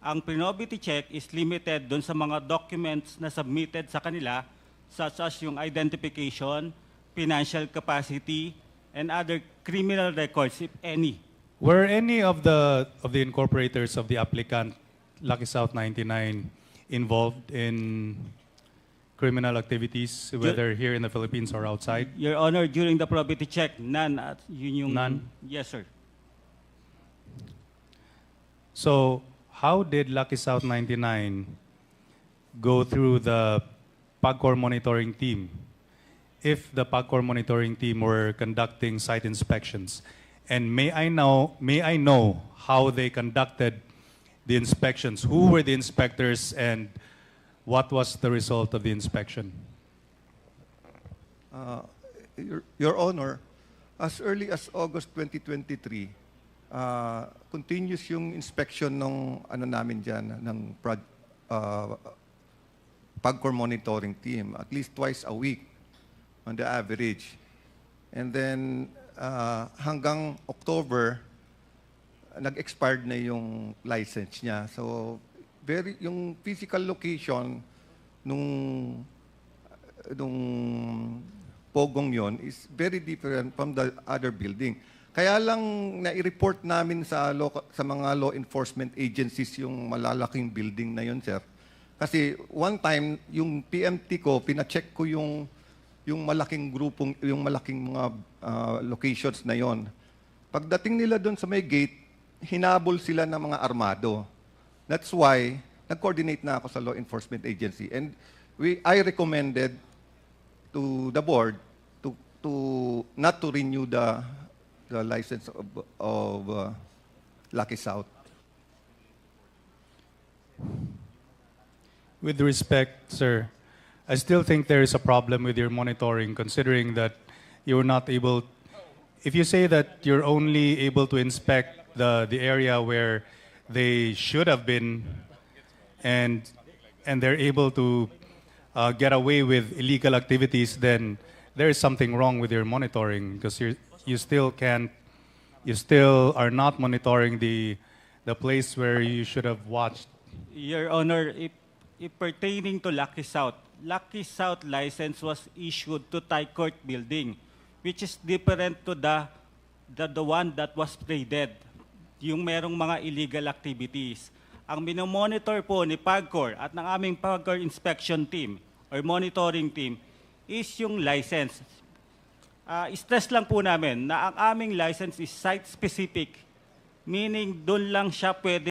Ang probity check is limited doon sa mga documents na submitted sa kanila, such as yung identification, financial capacity, and other criminal records, if any.
Were any of the incorporators of the applicant, Lucky South 99, involved in criminal activities, whether here in the Philippines or outside?
Your Honor, during the probity check, none.
None?
Yes, sir.
So how did Lucky South 99 go through the PAGCOR monitoring team if the PAGCOR monitoring team were conducting site inspections? And may I know how they conducted the inspections? Who were the inspectors and what was the result of the inspection?
Your Honor, as early as August 2023, continuous yung inspection ng namin dyan, ng PAGCOR monitoring team, at least twice a week on the average. And then hanggang October, nag-expired na yung license niya. So yung physical location nung pogong yon is very different from the other building. Kaya lang na-report namin sa mga law enforcement agencies yung malalaking building na yon, sir. Kasi one time, yung PMT ko, pina-check ko yung malaking grupong, yung malaking mga locations na yon. Pagdating nila doon sa may gate, hinabol sila ng mga armado. That's why nag-coordinate na ako sa law enforcement agency, and I recommended to the board to not to renew the license of Lucky South.
With respect, sir, I still think there is a problem with your monitoring, considering that you're not able. If you say that you're only able to inspect the area where they should have been, and they're able to get away with illegal activities, then there is something wrong with your monitoring, because you still are not monitoring the place where you should have watched.
Your Honor, if pertaining to Lucky South license was issued to Thai Court building, which is different to the one that was raided, yung merong mga illegal activities. Ang minomonitor po ni PAGCOR at ng aming PAGCOR inspection team or monitoring team is yung license. Stress lang po namin na ang aming license is site-specific, meaning doon lang siya pwede